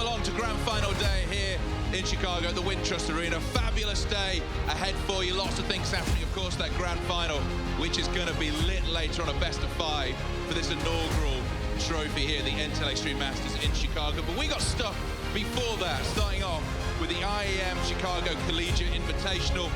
along to grand final day here in Chicago at the Wintrust Arena. Fabulous day ahead for you. Lots of things happening, of course, that grand final, which is going to be lit later on, a best of 5 for this inaugural trophy here at the Intel Extreme Masters in Chicago. But we got stuff before that, starting off with the IEM Chicago Collegiate Invitational.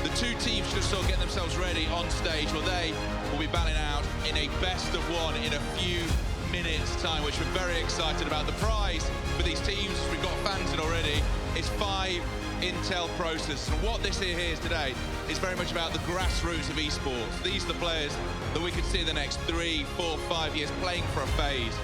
The two teams just sort of getting themselves ready on stage. Well, they will be battling out in a best of 1 in a few minutes time, which we're very excited about. The prize for these teams, we've got fans in already, is 5 Intel processors. And what this here is today is very much about the grassroots of esports. These are the players that we could see in the next 3, 4, 5 years playing for a FaZe,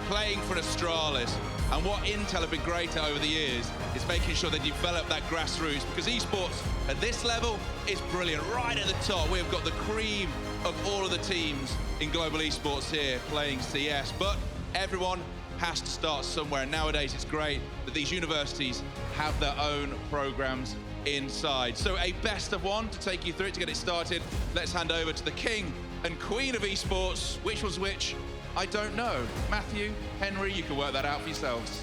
playing for an Astralis. And what Intel have been great at over the years is making sure they develop that grassroots, because esports at this level is brilliant. Right at the top, we've got the cream of all of the teams in global esports here playing CS, but everyone has to start somewhere. And nowadays, it's great that these universities have their own programs inside. So a best of 1 to take you through it, to get it started. Let's hand over to the king and queen of esports. Which was which? I don't know. Matthew, Henry, you can work that out for yourselves.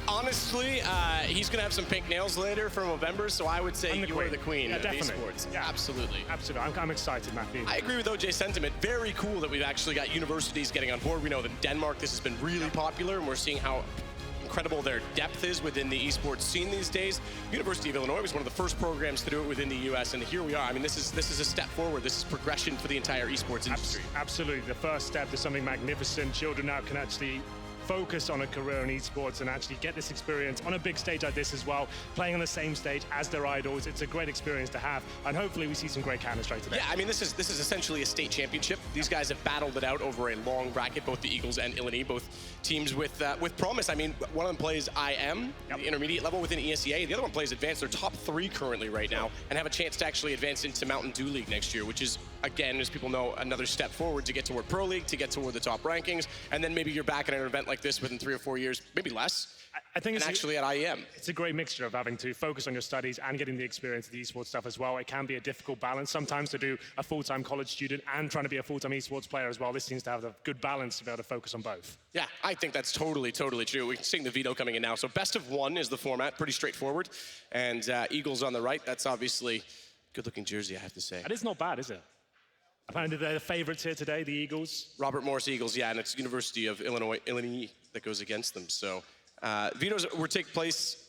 Honestly, he's going to have some pink nails later for November, so I would say you're the queen of esports. Yeah, absolutely. Absolutely. I'm excited, Matthew. I agree with OJ's sentiment. Very cool that we've actually got universities getting on board. We know that in Denmark this has been really popular, and we're seeing how incredible their depth is within the esports scene these days. University of Illinois was one of the first programs to do it within the US, and here we are. I mean, this is a step forward. This is progression for the entire esports industry. Absolutely. The first step to something magnificent. Children now can actually focus on a career in esports and actually get this experience on a big stage like this as well, playing on the same stage as their idols. It's a great experience to have, and hopefully we see some great Counter-Strike today. Yeah, I mean, this is essentially a state championship. These guys have battled it out over a long bracket, both the Eagles and Illini, both teams with promise. I mean, one of them plays IM, the intermediate level within ESEA. The other one plays advanced. They're top 3 currently right now, and have a chance to actually advance into Mountain Dew League next year, which is, again, as people know, another step forward to get toward Pro League, to get toward the top rankings, and then maybe you're back at an event like this within 3 or 4 years, maybe less. I think it's actually at IEM. It's a great mixture of having to focus on your studies and getting the experience of the esports stuff as well. It can be a difficult balance sometimes to do a full-time college student and trying to be a full-time esports player as well. This seems to have a good balance to be able to focus on both. Yeah, I think that's totally true. We're seeing the veto coming in now. So best of 1 is the format, pretty straightforward. And Eagles on the right, that's obviously good-looking jersey, I have to say. That is not bad, is it? Apparently they're the favorites here today, the Eagles. Robert Morris Eagles, yeah, and it's University of Illini that goes against them. So vetoes will take place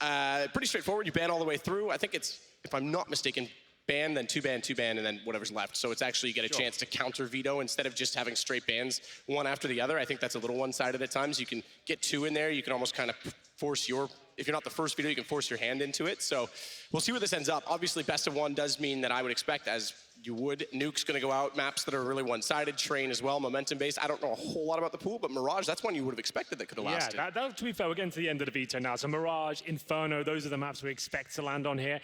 pretty straightforward. You ban all the way through. I think it's, if I'm not mistaken, ban, then 2 ban, 2 ban, and then whatever's left. So it's actually you get a chance to counter veto instead of just having straight bans one after the other. I think that's a little one-sided at times. You can get 2 in there. You can almost kind of force your, if you're not the first veto, you can force your hand into it. So we'll see where this ends up. Obviously, best of 1 does mean that I would expect, as you would, Nuke's going to go out, maps that are really one-sided, Train as well, momentum-based. I don't know a whole lot about the pool, but Mirage, that's one you would have expected that could have lasted. Yeah, to be fair, we're getting to the end of the veto now. So Mirage, Inferno, those are the maps we expect to land on here.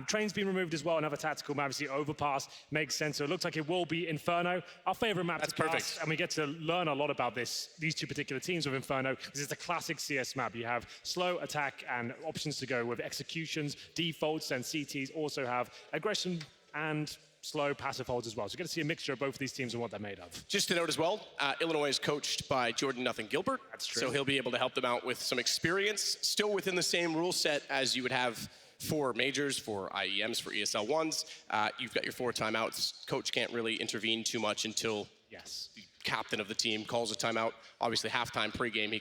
Train's been removed as well, another tactical map. See, Overpass makes sense. So it looks like it will be Inferno, our favorite map to cast, and we get to learn a lot about these 2 particular teams with Inferno. This is a classic CS map. You have slow attack and options to go with executions, defaults, and CTs also have aggression and slow passive holds as well. So we're going to see a mixture of both of these teams and what they're made of. Just to note as well, Illinois is coached by Jordan Nothing Gilbert. That's true. So he'll be able to help them out with some experience, still within the same rule set as you would have for majors, for IEMs, for ESL 1s. You've got your 4 timeouts. Coach can't really intervene too much until the captain of the team calls a timeout. Obviously, halftime, pregame,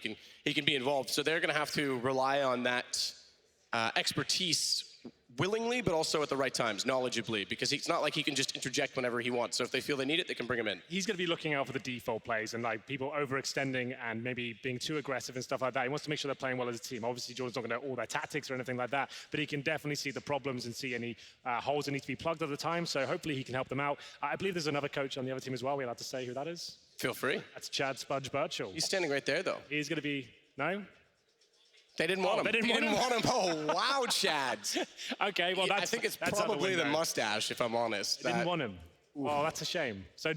he can be involved. So they're going to have to rely on that expertise willingly, but also at the right times, knowledgeably, because it's not like he can just interject whenever he wants. So if they feel they need it, they can bring him in. He's going to be looking out for the default plays and like people overextending and maybe being too aggressive and stuff like that. He wants to make sure they're playing well as a team. Obviously, Jordan's not going to know all their tactics or anything like that, but he can definitely see the problems and see any holes that need to be plugged at the time. So hopefully he can help them out. I believe there's another coach on the other team as well. We're allowed to say who that is? Feel free. That's Chad Spudge Birchall. He's standing right there, though. He's going to be, no? They didn't want him. They didn't want him. Oh, wow, Chad. Okay, well, I think it's probably the mustache, if I'm honest. They didn't want him. Oh, that's a shame. So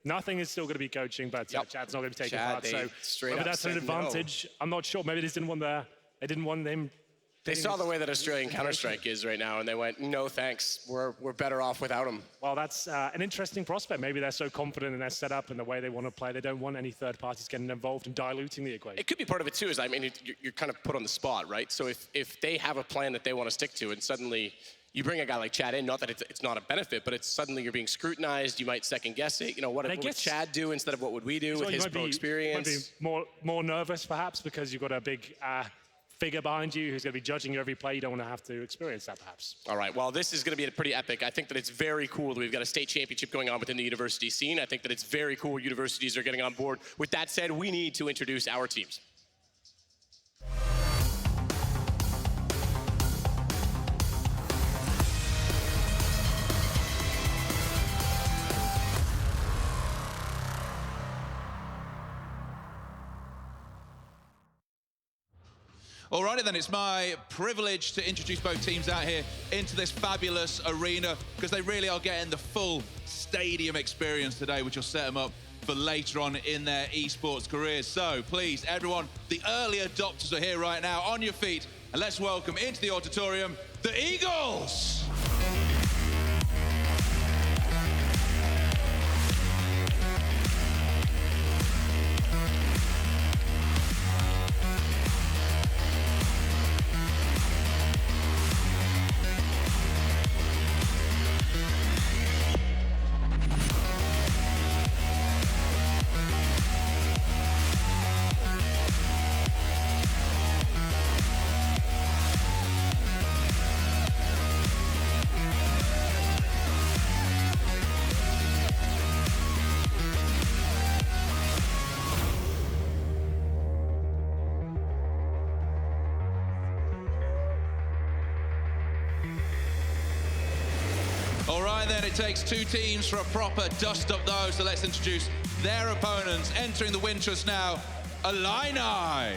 Nothing is still going to be coaching, but Chad's not going to be taking part. So maybe that's an advantage. No. I'm not sure. Maybe they didn't want him They saw the way that Australian Counter-Strike is right now, and they went, no thanks, we're better off without them. Well, that's an interesting prospect. Maybe they're so confident in their setup and the way they want to play, they don't want any third parties getting involved and diluting the equation. It could be part of it too, is I mean, you're kind of put on the spot, right? So if they have a plan that they want to stick to, and suddenly you bring a guy like Chad in, not that it's not a benefit, but it's suddenly you're being scrutinized, you might second guess it. You know, what would Chad do instead of what would we do with his pro experience? You might be more nervous perhaps because you've got a big figure behind you who's going to be judging you every play. You don't want to have to experience that, perhaps. All right, well, this is going to be pretty epic. I think that it's very cool that we've got a state championship going on within the university scene. I think that it's very cool universities are getting on board. With that said, we need to introduce our teams. Alrighty then, it's my privilege to introduce both teams out here into this fabulous arena because they really are getting the full stadium experience today, which will set them up for later on in their esports careers. So please, everyone, the early adopters are here right now. On your feet, and let's welcome into the auditorium, the Eagles! All right then, it takes two teams for a proper dust up though, so let's introduce their opponents. Entering the Wintrust now, Illini.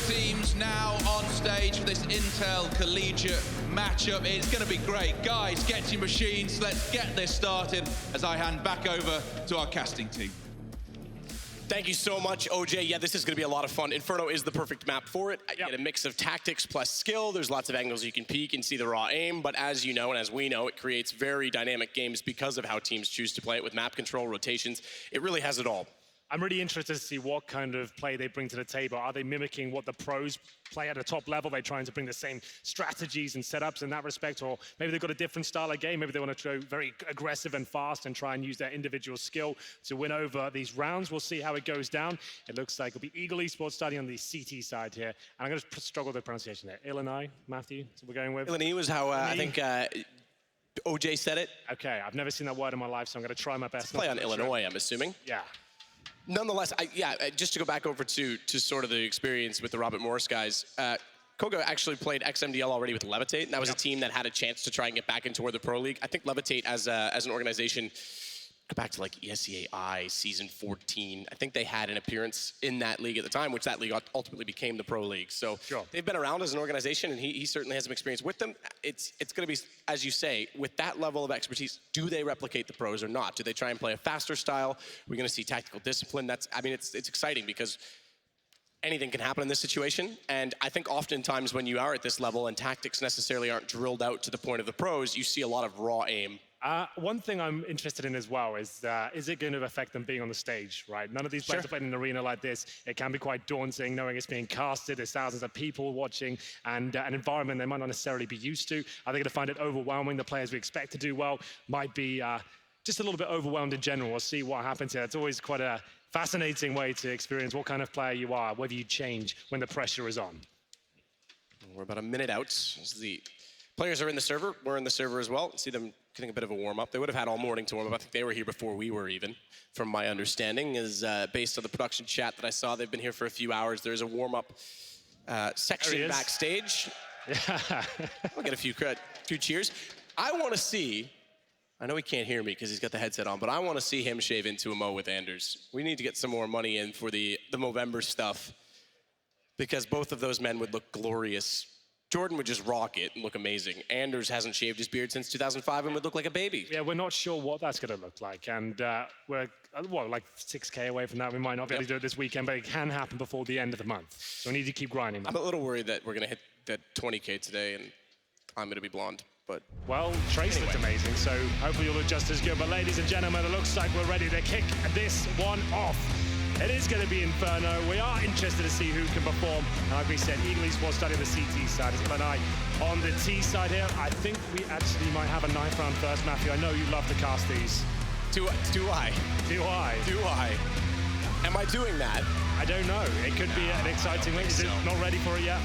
Teams now on stage for this Intel collegiate matchup. It's going to be great. Guys, get to your machines. Let's get this started as I hand back over to our casting team. Thank you so much, OJ. Yeah, this is going to be a lot of fun. Inferno is the perfect map for it. You get a mix of tactics plus skill. There's lots of angles you can peek and see the raw aim. But as you know, and as we know, it creates very dynamic games because of how teams choose to play it with map control, rotations. It really has it all. I'm really interested to see what kind of play they bring to the table. Are they mimicking what the pros play at a top level? Are they trying to bring the same strategies and setups in that respect? Or maybe they've got a different style of game. Maybe they want to go very aggressive and fast and try and use their individual skill to win over these rounds. We'll see how it goes down. It looks like it'll be Eagle Esports starting on the CT side here. And I'm going to struggle with the pronunciation there. Illini, Matthew, that's what we're going with. Illini was how I think OJ said it. Okay, I've never seen that word in my life, so I'm going to try my best. Play on Illinois, I'm assuming. Yeah. Nonetheless, just to go back over to sort of the experience with the Robert Morris guys, Koga actually played XMDL already with Levitate, and that was a team that had a chance to try and get back into the Pro League. I think Levitate as an organization, go back to like ESEAI season 14, I think they had an appearance in that league at the time, which that league ultimately became the Pro League. So they've been around as an organization, and he certainly has some experience with them. It's going to be, as you say, with that level of expertise, do they replicate the pros or not? Do they try and play a faster style? We're going to see tactical discipline. It's exciting because anything can happen in this situation. And I think oftentimes when you are at this level and tactics necessarily aren't drilled out to the point of the pros, you see a lot of raw aim. One thing I'm interested in as well is it going to affect them being on the stage, right? None of these players are playing in an arena like this. It can be quite daunting knowing it's being casted. There's thousands of people watching and an environment they might not necessarily be used to. Are they going to find it overwhelming? The players we expect to do well might be just a little bit overwhelmed in general. We'll see what happens here. It's always quite a fascinating way to experience what kind of player you are, whether you change when the pressure is on. We're about a minute out. This is the Players are in the server. We're in the server as well. See them getting a bit of a warm-up. They would have had all morning to warm up. I think they were here before we were even, from my understanding, is based on the production chat that I saw. They've been here for a few hours. There's a warm-up section backstage. Yeah. I'll get a few cheers. I want to see, I know he can't hear me because he's got the headset on, but I want to see him shave into a mo with Anders. We need to get some more money in for the Movember stuff, because both of those men would look glorious. Jordan would just rock it and look amazing. Anders hasn't shaved his beard since 2005 and would look like a baby. Yeah, we're not sure what that's going to look like. And we're, like 6K away from that. We might not be able to do it this weekend, but it can happen before the end of the month. So we need to keep grinding. I'm a little worried that we're going to hit that 20K today and I'm going to be blonde. But well, Trace looked amazing, so hopefully you'll look just as good. But ladies and gentlemen, it looks like we're ready to kick this one off. It is going to be Inferno. We are interested to see who can perform. And like we said, Eagle Esports starting the CT side. It's Illini on the T side here. I think we actually might have a knife round first, Matthew. I know you love to cast these. Do I? Am I doing that? I don't know. It could be an exciting link. Is it not ready for it yet?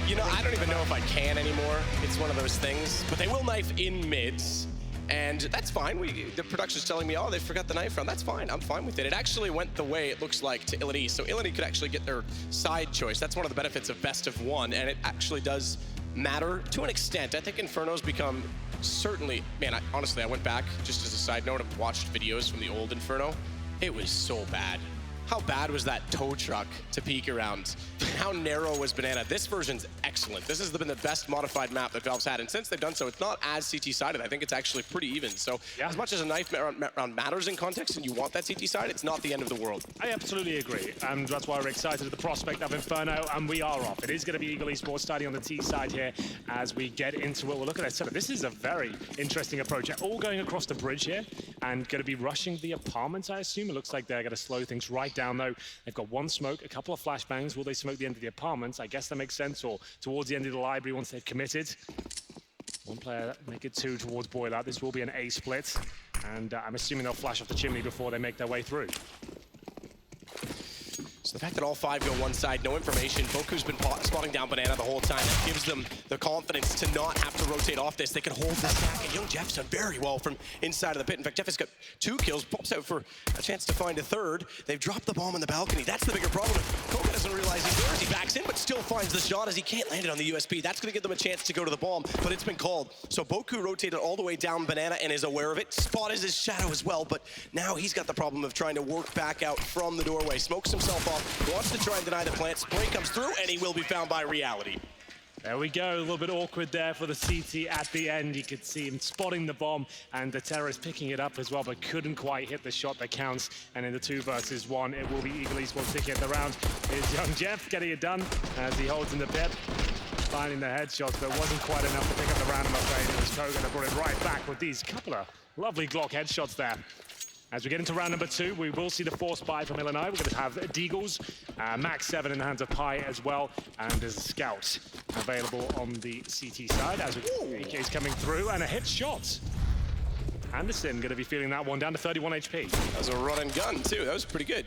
You know, I don't even know if I can anymore. It's one of those things. But they will knife in mids. And that's fine. The production's telling me, oh, they forgot the knife round. That's fine. I'm fine with it. It actually went the way it looks like to Illini. So Illini could actually get their side choice. That's one of the benefits of best of one. And it actually does matter to an extent. I think Inferno's become certainly, man, honestly, I went back just as a side note and watched videos from the old Inferno. It was so bad. How bad was that tow truck to peek around? How narrow was Banana? This version's excellent. This has been the best modified map that Valve's had, and since they've done so, it's not as CT-sided. I think it's actually pretty even. So as much as a knife round matters in context and you want that CT side, it's not the end of the world. I absolutely agree, and that's why we're excited at the prospect of Inferno, and we are off. It is going to be Eagle Esports starting on the T side here as we get into it. We'll look at that setup. This is a very interesting approach. They're all going across the bridge here and going to be rushing the apartments, I assume. It looks like they're going to slow things right down, though. They've got one smoke, a couple of flashbangs. Will they smoke the end of the apartments? I guess that makes sense, or towards the end of the library once they've committed. One player, make it two towards Boiler. This will be an A split, and I'm assuming they'll flash off the chimney before they make their way through. So the fact that all five go one side, no information. Boku's been spotting down Banana the whole time. It gives them the confidence to not have to rotate off this. They can hold this stack, and Young Jeff's done very well from inside of the pit. In fact, Jeff has got 2 kills, pops out for a chance to find a third. They've dropped the bomb on the balcony. That's the bigger problem. Koga doesn't realize he's there as he backs in, but still finds the shot as he can't land it on the USP. That's going to give them a chance to go to the bomb, but it's been called. So Boku rotated all the way down Banana and is aware of it. Spot is his shadow as well, but now he's got the problem of trying to work back out from the doorway. Smokes himself off, wants to try and deny the plant. Spray comes through, and he will be found by Reality. There we go, a little bit awkward there for the CT at the end. You could see him spotting the bomb, and the terrorist picking it up as well, but couldn't quite hit the shot that counts. And in the 2 versus 1, it will be Eagle Esports taking the round. Here's Young Jeff getting it done as he holds in the pit, finding the headshots, but it wasn't quite enough to pick up the round, I'm afraid. It was Koga that brought it right back with these couple of lovely Glock headshots there. As we get into round number 2, we will see the force buy from Illini. We're going to have Deagles, Max 7 in the hands of Pi as well, and there's a Scout available on the CT side as AK's coming through, and a hit shot. Anderson going to be feeling that one, down to 31 HP. That was a run and gun too, that was pretty good.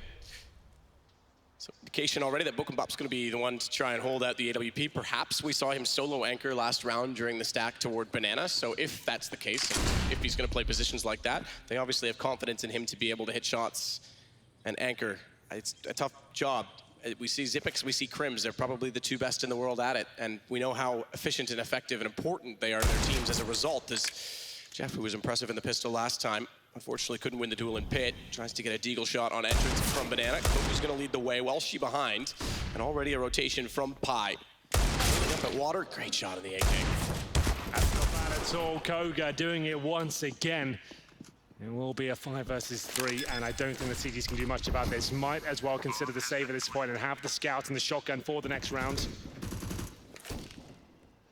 So indication already that Bokumbop's going to be the one to try and hold out the AWP. Perhaps we saw him solo anchor last round during the stack toward Banana. So if that's the case, if he's going to play positions like that, they obviously have confidence in him to be able to hit shots and anchor. It's a tough job. We see Zipix, we see Crims. They're probably the 2 best in the world at it. And we know how efficient and effective and important they are to their teams as a result. As Jeff, who was impressive in the pistol last time, unfortunately couldn't win the duel in pit. Tries to get a deagle shot on entrance from Banana. Koku's going to lead the way while she behind. And already a rotation from Pi. Looking up at water. Great shot in the AK. That's not bad at all. Koga doing it once again. It will be a 5 versus 3, and I don't think the CTs can do much about this. Might as well consider the save at this point and have the Scout and the shotgun for the next round.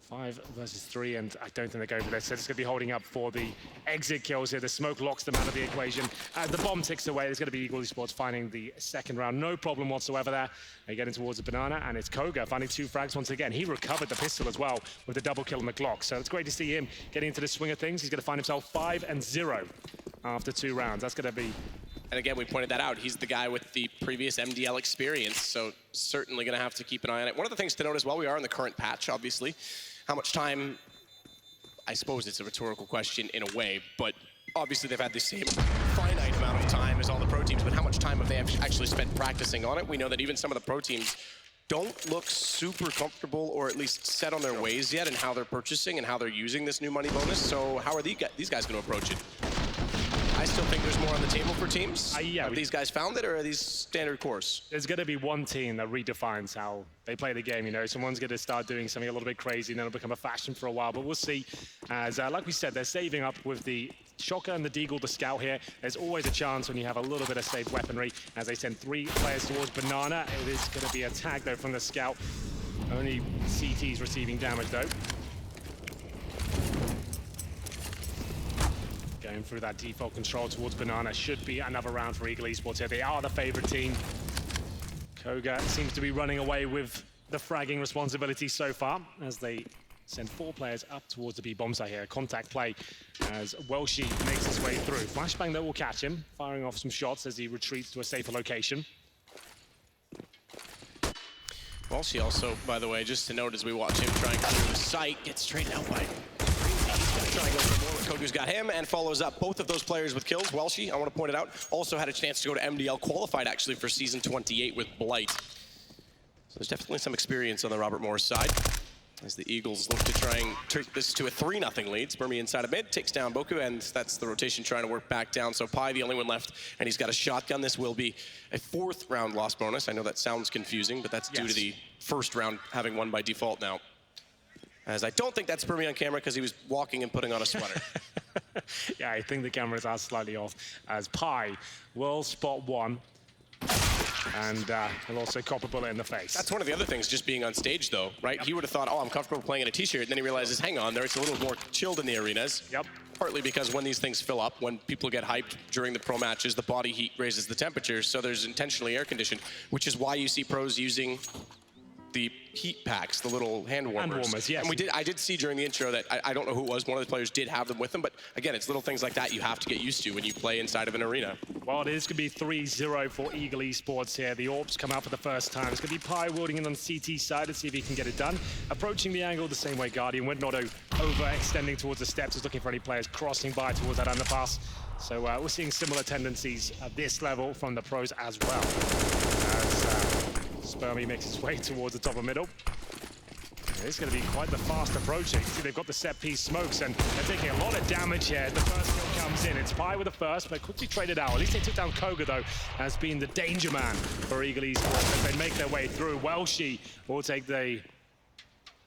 5 versus 3, and I don't think they're going for this. They're just going to be holding up for the exit kills here. The smoke locks them out of the equation. As the bomb ticks away, there's going to be Eagle Esports finding the second round. No problem whatsoever there. They're getting towards the Banana, and it's Koga finding 2 frags once again. He recovered the pistol as well with the double kill on the Glock. So it's great to see him getting into the swing of things. He's going to find himself 5-0 after 2 rounds. That's going to be... And again, we pointed that out. He's the guy with the previous MDL experience, so certainly going to have to keep an eye on it. One of the things to note as well, we are in the current patch, obviously. How much time I suppose it's a rhetorical question in a way, but obviously they've had the same finite amount of time as all the pro teams, but how much time have they actually spent practicing on it? We know that even some of the pro teams don't look super comfortable or at least set on their ways yet in how they're purchasing and how they're using this new money bonus. So how are these guys going to approach it? I still think there's more on the table for teams. Have these guys found it, or are these standard course? There's going to be one team that redefines how they play the game. You know, someone's going to start doing something a little bit crazy, and then it'll become a fashion for a while. But we'll see. As like we said, they're saving up with the Shocker and the Deagle, the Scout here. There's always a chance when you have a little bit of safe weaponry. As they send 3 players towards Banana, it is going to be a tag though from the Scout. Only CT's receiving damage though. Going through that default control towards Banana. Should be another round for Eagle Esports here. They are the favorite team. Koga seems to be running away with the fragging responsibility so far as they send 4 players up towards the B-bomb site here. Contact play as Welshi makes his way through. Flashbang though will catch him, firing off some shots as he retreats to a safer location. Welshi also, by the way, just to note as we watch him trying through the site, gets straight out by trying to go for more, but Kogu's got him and follows up both of those players with kills. Welshi, I want to point it out, also had a chance to go to MDL, qualified actually for season 28 with Blight. So there's definitely some experience on the Robert Morris side. As the Eagles look to try and take this to a 3-0 lead. Spermy inside of mid, takes down Boku, and that's the rotation trying to work back down. So Pi, the only one left, and he's got a shotgun. This will be a 4th round loss bonus. I know that sounds confusing, but that's due to the first round having won by default now. As I don't think that's Spermy on camera because he was walking and putting on a sweater. Yeah, I think the cameras are slightly off as Pi will spot one. And he'll also cop a bullet in the face. That's one of the other things, just being on stage, though, right? He would have thought, oh, I'm comfortable playing in a t-shirt. And then he realizes, hang on, it's a little more chilled in the arenas. Yep. Partly because when these things fill up, when people get hyped during the pro matches, the body heat raises the temperature. So there's intentionally air conditioned, which is why you see pros using the heat packs, the little hand warmers. Hand warmers, yes. And I did see during the intro that, I don't know who it was, one of the players did have them with them, but again, it's little things like that you have to get used to when you play inside of an arena. Well, it is going to be 3-0 for Eagle Esports here. The AWPs come out for the first time. It's going to be Pi wielding in on the CT side to see if he can get it done. Approaching the angle the same way Guardian went, not overextending towards the steps, is looking for any players crossing by towards that underpass. So we're seeing similar tendencies at this level from the pros as well. As Spermy makes his way towards the top of middle. It's going to be quite the fast approaching. See, they've got the set piece smokes, and they're taking a lot of damage here. The first kill comes in. It's Pi with the first, but quickly traded out. At least they took down Koga, though, as being the danger man for Eagle Esports as they make their way through. Welshi will take the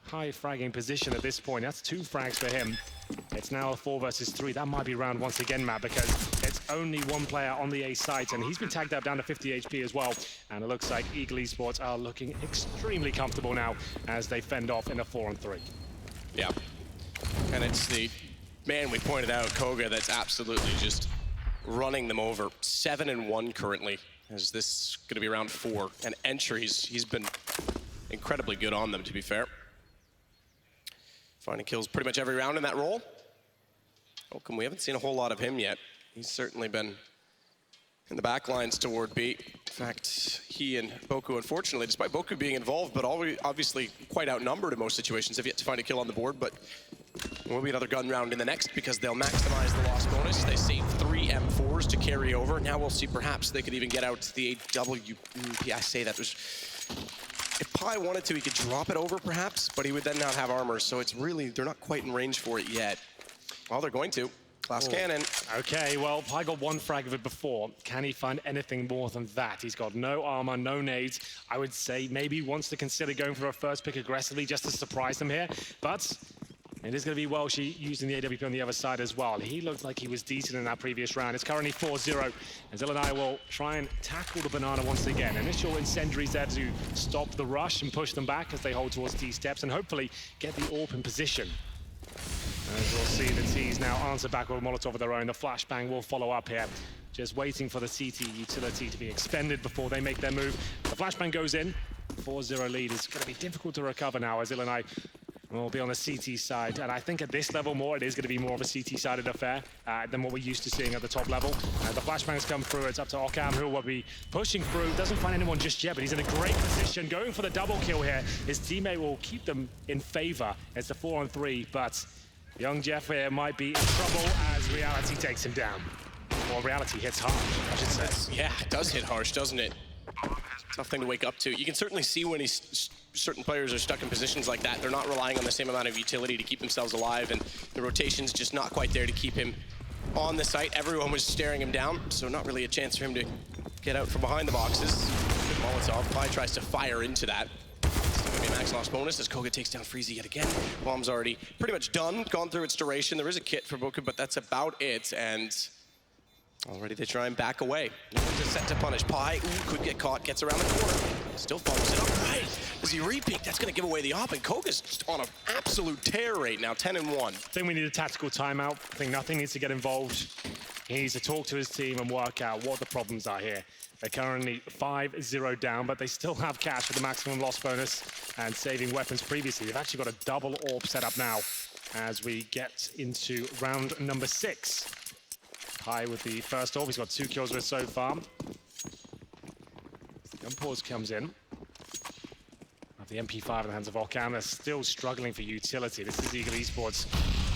high fragging position at this point. That's 2 frags for him. It's now a 4 versus 3. That might be round once again, Matt, because it's only 1 player on the A site, and he's been tagged up down to 50 HP as well. And it looks like Eagle Esports are looking extremely comfortable now as they fend off in a 4-on-3. Yeah. And it's the man we pointed out, Koga, that's absolutely just running them over. 7-1 currently, as this is going to be round 4. And entries, he's been incredibly good on them, to be fair. Finding kills pretty much every round in that role. Welcome, we haven't seen a whole lot of him yet. He's certainly been in the back lines toward B. In fact, he and Boku, unfortunately, despite Boku being involved, but obviously quite outnumbered in most situations, have yet to find a kill on the board, but there will be another gun round in the next because they'll maximize the loss bonus. They save 3 M4s to carry over. Now we'll see perhaps they could even get out the AWP. I say that was... If Pi wanted to, he could drop it over perhaps, but he would then not have armor, so it's really, they're not quite in range for it yet. Well, they're going to. Glass cannon. Okay, well, Pi got 1 frag of it before. Can he find anything more than that? He's got no armor, no nades. I would say maybe he wants to consider going for a first pick aggressively just to surprise them here, but it is going to be Welshi using the AWP on the other side as well. He looked like he was decent in that previous round. It's currently 4-0, as Illini will try and tackle the Banana once again. Initial incendiaries there to stop the rush and push them back as they hold towards T steps and hopefully get the AWP in position. As we'll see the T's now answer back with a Molotov of their own. The flashbang will follow up here. Just waiting for the CT utility to be expended before they make their move. The flashbang goes in. 4-0 lead is going to be difficult to recover now as Illini will be on the CT side, and I think at this level more, it is going to be more of a CT-sided affair than what we're used to seeing at the top level. The flashbangs come through, it's up to Occam, who will be pushing through. Doesn't find anyone just yet, but he's in a great position, going for the double kill here. His teammate will keep them in favor. It's a 4-on-3, but Young Jeff here might be in trouble as reality takes him down. Or reality hits hard, I should say. Yeah, it does hit harsh, doesn't it? Tough thing to wake up to. You can certainly see when certain players are stuck in positions like that. They're not relying on the same amount of utility to keep themselves alive, and the rotation's just not quite there to keep him on the site. Everyone was staring him down, so not really a chance for him to get out from behind the boxes. Good Molotov. Pi tries to fire into that. Still gonna be a max loss bonus as Koga takes down Freezy yet again. Bomb's already pretty much done, gone through its duration. There is a kit for Boku, but that's about it, and already they try and back away. No one's set to punish. Pi, could get caught, gets around the corner. Still follows it up right. As he repeat, that's gonna give away the op, and Koga's just on an absolute tear right now, 10-1. I think we need a tactical timeout. I think nothing needs to get involved. He needs to talk to his team and work out what the problems are here. They're currently 5-0 down, but they still have cash for the maximum loss bonus and saving weapons previously. They've actually got a double AWP set up now as we get into round number 6. Pi with the first AWP. He's got 2 kills with so far. The pause comes in. The MP5 in the hands of Okan. They're still struggling for utility. This is Eagle Esports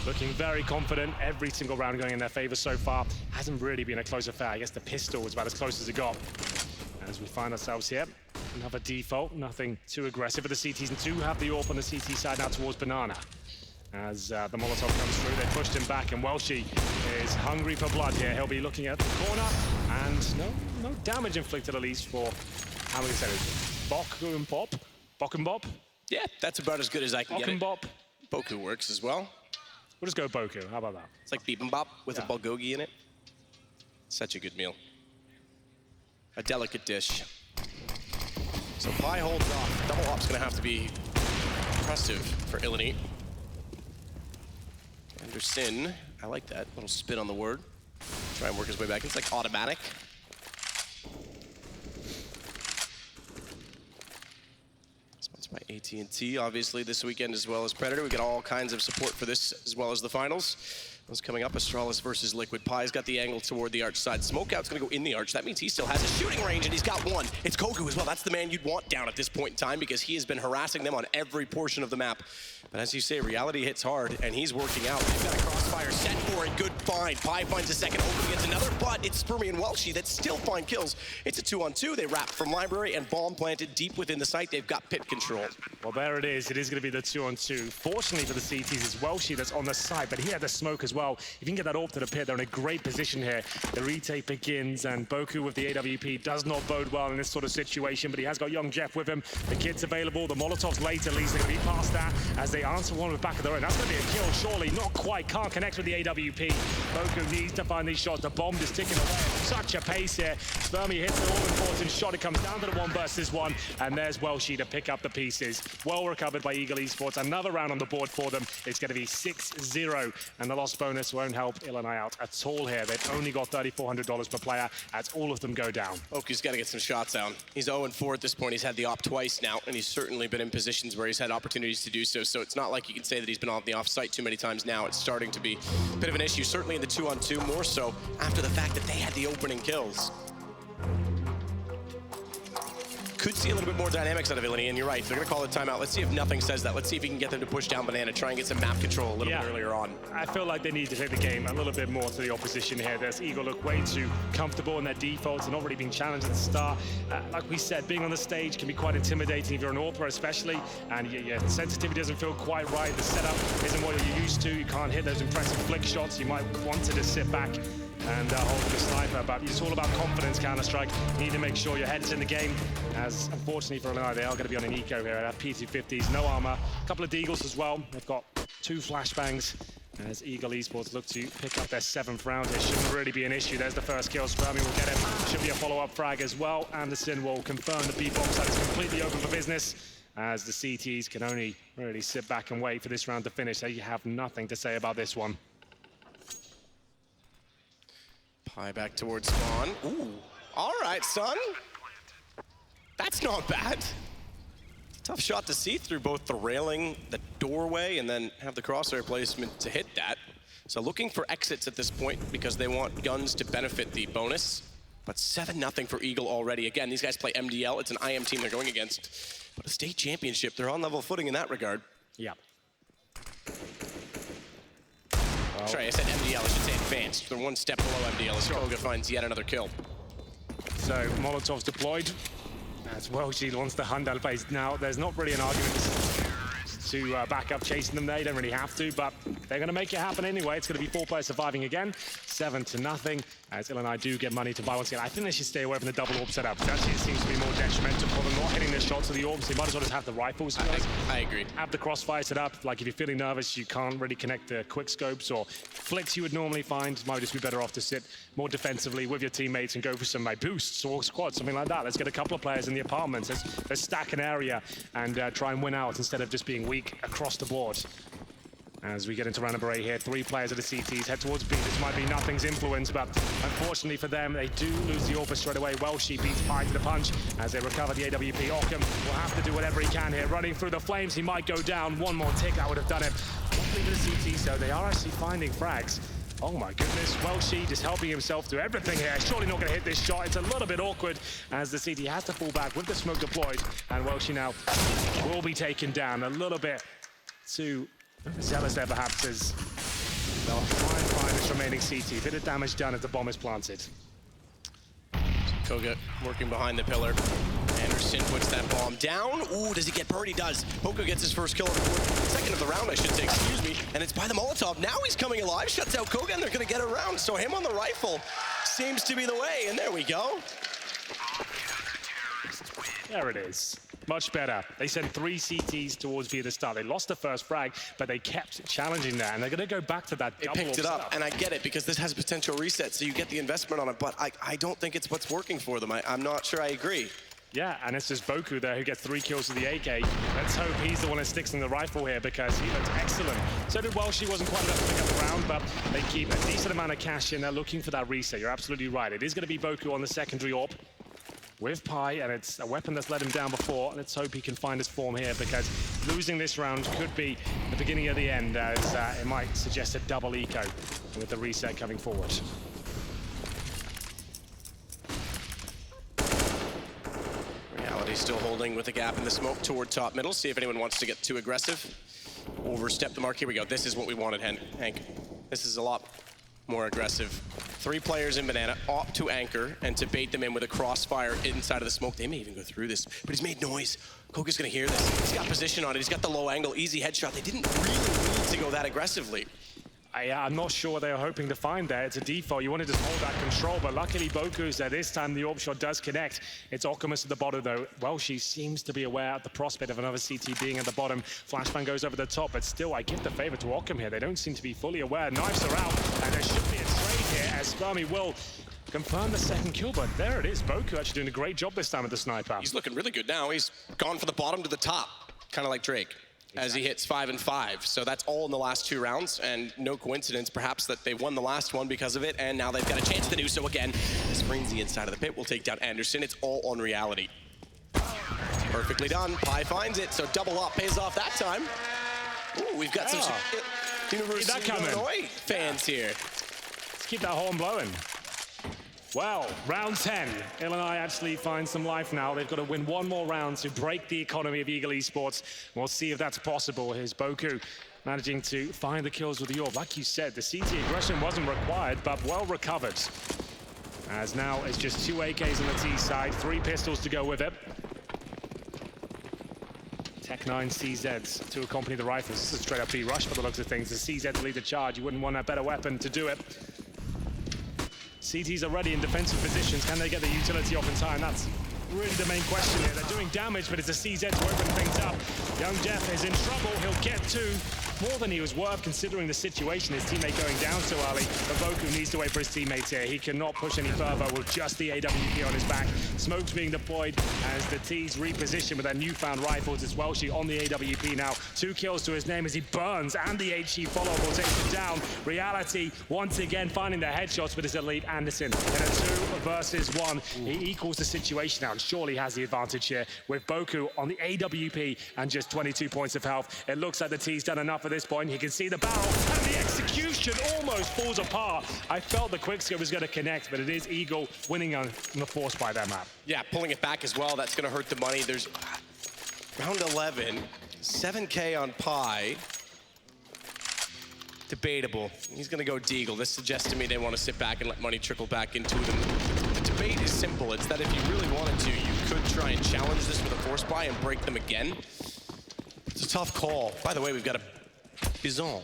looking very confident. Every single round going in their favor so far. Hasn't really been a close affair. I guess the pistol was about as close as it got. As we find ourselves here, another default. Nothing too aggressive. But the CTs do have the AWP on the CT side now towards Banana. As the Molotov comes through, they pushed him back, and Welshi is hungry for blood here. He'll be looking at the corner, and no damage inflicted, at least for, how many seconds? Boku and Pop? Bok and Bop? Yeah, that's about as good as I can get it. Bop. Boku works as well. We'll just go Boku. How about that? It's like bibimbap with a bulgogi in it. Such a good meal. A delicate dish. So Pi holds off. Double op's gonna have to be impressive for Illini. Anderson, I like that little spin on the word. Try and work his way back. It's like automatic. By AT&T, obviously, this weekend as well as Predator. We get all kinds of support for this as well as the finals. What's coming up? Astralis versus Liquid. Pi's got the angle toward the arch side. Smokeout's gonna go in the arch. That means he still has a shooting range, and he's got one. It's Kogu as well. That's the man you'd want down at this point in time because he has been harassing them on every portion of the map. But as you say, reality hits hard, and he's working out. He's got a crossfire set for it. Good find. Pi finds a second open against another, but it's Spermy and Welshi that still find kills. It's a 2-on-2. They wrap from Library, and bomb planted deep within the site. They've got pit control. Well, there it is. It is going to be the 2-on-2. Fortunately for the CTs, it's Welshi that's on the side, but he had the smoke as well. If you can get that AWP to the pit, they're in a great position here. The retake begins, and Boku with the AWP does not bode well in this sort of situation, but he has got young Jeff with him. The kid's available. The Molotovs late, at least. They're going to be past that as they answer one with back of their own. That's going to be a kill, surely. Not quite. Can't connect with the AWP. Boku needs to find these shots. The bomb is ticking away at such a pace here. Spermy hits the all-important shot. It comes down to the 1 versus 1, and there's Welshi to pick up the pieces. Well recovered by Eagle Esports. Another round on the board for them. It's going to be 6-0, and the loss bonus won't help Illini out at all here. They've only got $3,400 per player as all of them go down. Boku's got to get some shots down. He's 0-4 at this point. He's had the op twice now, and he's certainly been in positions where he's had opportunities to do so. So it's not like you can say that he's been on the off-site too many times now. It's starting to be a bit of an issue, certainly in the 2-on-2, more so after the fact that they had the opening kills. Could see a little bit more dynamics out of Illini, and you're right, they're going to call it timeout. Let's see if nothing says that. Let's see if he can get them to push down Banana, try and get some map control a little bit earlier on. I feel like they need to take the game a little bit more to the opposition here. There's Eagle look way too comfortable in their defaults and not really being challenged at the start. Like we said, being on the stage can be quite intimidating if you're an AWPer especially, and your sensitivity doesn't feel quite right. The setup isn't what you're used to. You can't hit those impressive flick shots. You might want to just sit back and hold the sniper, but it's all about confidence, Counter-Strike. You need to make sure your head's in the game, as unfortunately for Illini, they are going to be on an eco here. They have P250s, no armor, a couple of Deagles as well. They've got 2 flashbangs as Eagle Esports look to pick up their 7th round. It shouldn't really be an issue. There's the first kill. Spermy will get him. Should be a follow-up frag as well. Anderson will confirm the B-bomb side is completely open for business, as the CTs can only really sit back and wait for this round to finish. They have nothing to say about this one. Pi back towards spawn. Ooh, all right, son. That's not bad. Tough shot to see through both the railing, the doorway, and then have the crosshair placement to hit that. So looking for exits at this point because they want guns to benefit the bonus. But 7-0 for Eagle already. Again, these guys play MDL. It's an IM team they're going against. But a state championship, they're on level footing in that regard. Yeah. Sorry, I said MDL, I should say advanced. They're one step below MDL as Koga finds yet another kill. So Molotov's deployed as well. She wants to hunt down the place. Now, there's not really an argument to back up chasing them there. You don't really have to, but they're going to make it happen anyway. It's going to be 4 players surviving again, 7-0. As Illini do get money to buy once again. I think they should stay away from the double orb setup. Actually, it seems to be more detrimental for them not hitting their shots of the orbs. They might as well just have the rifles. I agree. Have the crossfire set up. Like if you're feeling nervous, you can't really connect the quick scopes or flicks you would normally find. Might just be better off to sit more defensively with your teammates and go for some boosts or squads, something like that. Let's get a couple of players in the apartments. Let's stack an area and try and win out instead of just being weak across the board. As we get into round number 8 here, 3 players of the CTs head towards B. This might be nothing's influence, but unfortunately for them, they do lose the Orpus straight away. Welshi beats Pi to the punch as they recover the AWP. Ockham will have to do whatever he can here. Running through the flames, he might go down. One more tick, that would have done it. Luckily for the CTs, though, they are actually finding frags. Oh my goodness, Welshi just helping himself to everything here. Surely not going to hit this shot. It's a little bit awkward as the CT has to fall back with the smoke deployed. And Welshi now will be taken down a little bit too zealous there perhaps as they'll try and find this remaining CT. Bit of damage done as the bomb is planted. Koga working behind the pillar. Anderson puts that bomb down. Ooh, does he get burned? He does. Poco gets his first kill of the second of the round, I should say, excuse me. And it's by the Molotov. Now he's coming alive, shuts out Koga, and they're gonna get around. So him on the rifle seems to be the way, and there we go. There it is. Much better. They sent 3 CTs towards B at the start. They lost the first frag, but they kept challenging that, and they're going to go back to that double. They picked it up, and I get it, because this has a potential reset, so you get the investment on it, but I don't think it's what's working for them. I'm not sure I agree. Yeah, and it's just Boku there who gets 3 kills with the AK. Let's hope he's the one that sticks in the rifle here because he looks excellent. So did Welshi, wasn't quite enough to pick up the round, but they keep a decent amount of cash in. They're looking for that reset. You're absolutely right. It is going to be Boku on the secondary AWP with Pi, and it's a weapon that's let him down before. Let's hope he can find his form here because losing this round could be the beginning of the end as it might suggest a double eco with the reset coming forward. Reality still holding with a gap in the smoke toward top middle. See if anyone wants to get too aggressive. Overstep the mark. Here we go. This is what we wanted, Hank. This is a lot more aggressive. 3 players in banana, opt to anchor and to bait them in with a crossfire inside of the smoke. They may even go through this, but he's made noise. Koga's gonna hear this. He's got position on it. He's got the low angle, easy headshot. They didn't really need to go that aggressively. I'm not sure what they were hoping to find there. It's a default. You want to just hold that control, but luckily Boku's there. This time the AWP shot does connect. It's Okamus at the bottom, though. Well, she seems to be aware of the prospect of another CT being at the bottom. Flashbang goes over the top, but still, I give the favor to Occam here. They don't seem to be fully aware. Knives are out, and there should be a trade here as Spermy will confirm the second kill, but there it is. Boku actually doing a great job this time with the sniper. He's looking really good now. He's gone from the bottom to the top, kind of like Drake. Exactly. As he hits 5 and 5. So that's all in the last 2 rounds, and no coincidence perhaps that they won the last one because of it, and now they've got a chance to do so again. Sprinzy inside of the pit will take down Anderson. It's all on reality. Perfectly done. Pi finds it, so double up pays off that time. Ooh, we've got some University of Illinois fans here. Let's keep that horn blowing. Well, round 10. Illini actually find some life now. They've got to win 1 more round to break the economy of Eagle Esports. We'll see if that's possible. Here's Boku managing to find the kills with the AWP. Like you said, the CT aggression wasn't required, but well recovered. As now it's just 2 AKs on the T side, 3 pistols to go with it. Tech 9 CZs to accompany the rifles. This is a straight up B rush by the looks of things. The CZ to lead the charge. You wouldn't want a better weapon to do it. CTs are ready in defensive positions. Can they get the utility off in time? That's really the main question here. They're doing damage, but it's a CZ to open things up. Young Jeff is in trouble. He'll get 2. More than he was worth considering the situation. His teammate going down so early. But Boku needs to wait for his teammates here. He cannot push any further with just the AWP on his back. Smoke's being deployed as the T's reposition with their newfound rifles as well. She on the AWP now. 2 kills to his name as he burns, and the HE follow-up will take him down. Reality once again finding the headshots, but it's Elite Anderson in a 2 versus 1. He equals the situation now and surely has the advantage here with Boku on the AWP and just 22 points of health. It looks like the T's done enough at this point. You can see the barrel and the execution almost falls apart. I felt the quickscope was going to connect, but it is Eagle winning on the force by that map. Yeah, pulling it back as well. That's going to hurt the money. There's round 11, 7K on Pi. debatable. He's gonna go Deagle. This suggests to me they want to sit back and let money trickle back into it. And the debate is simple. It's that if you really wanted to, you could try and challenge this with a force buy and break them again. It's a tough call. By the way, we've got a Bison.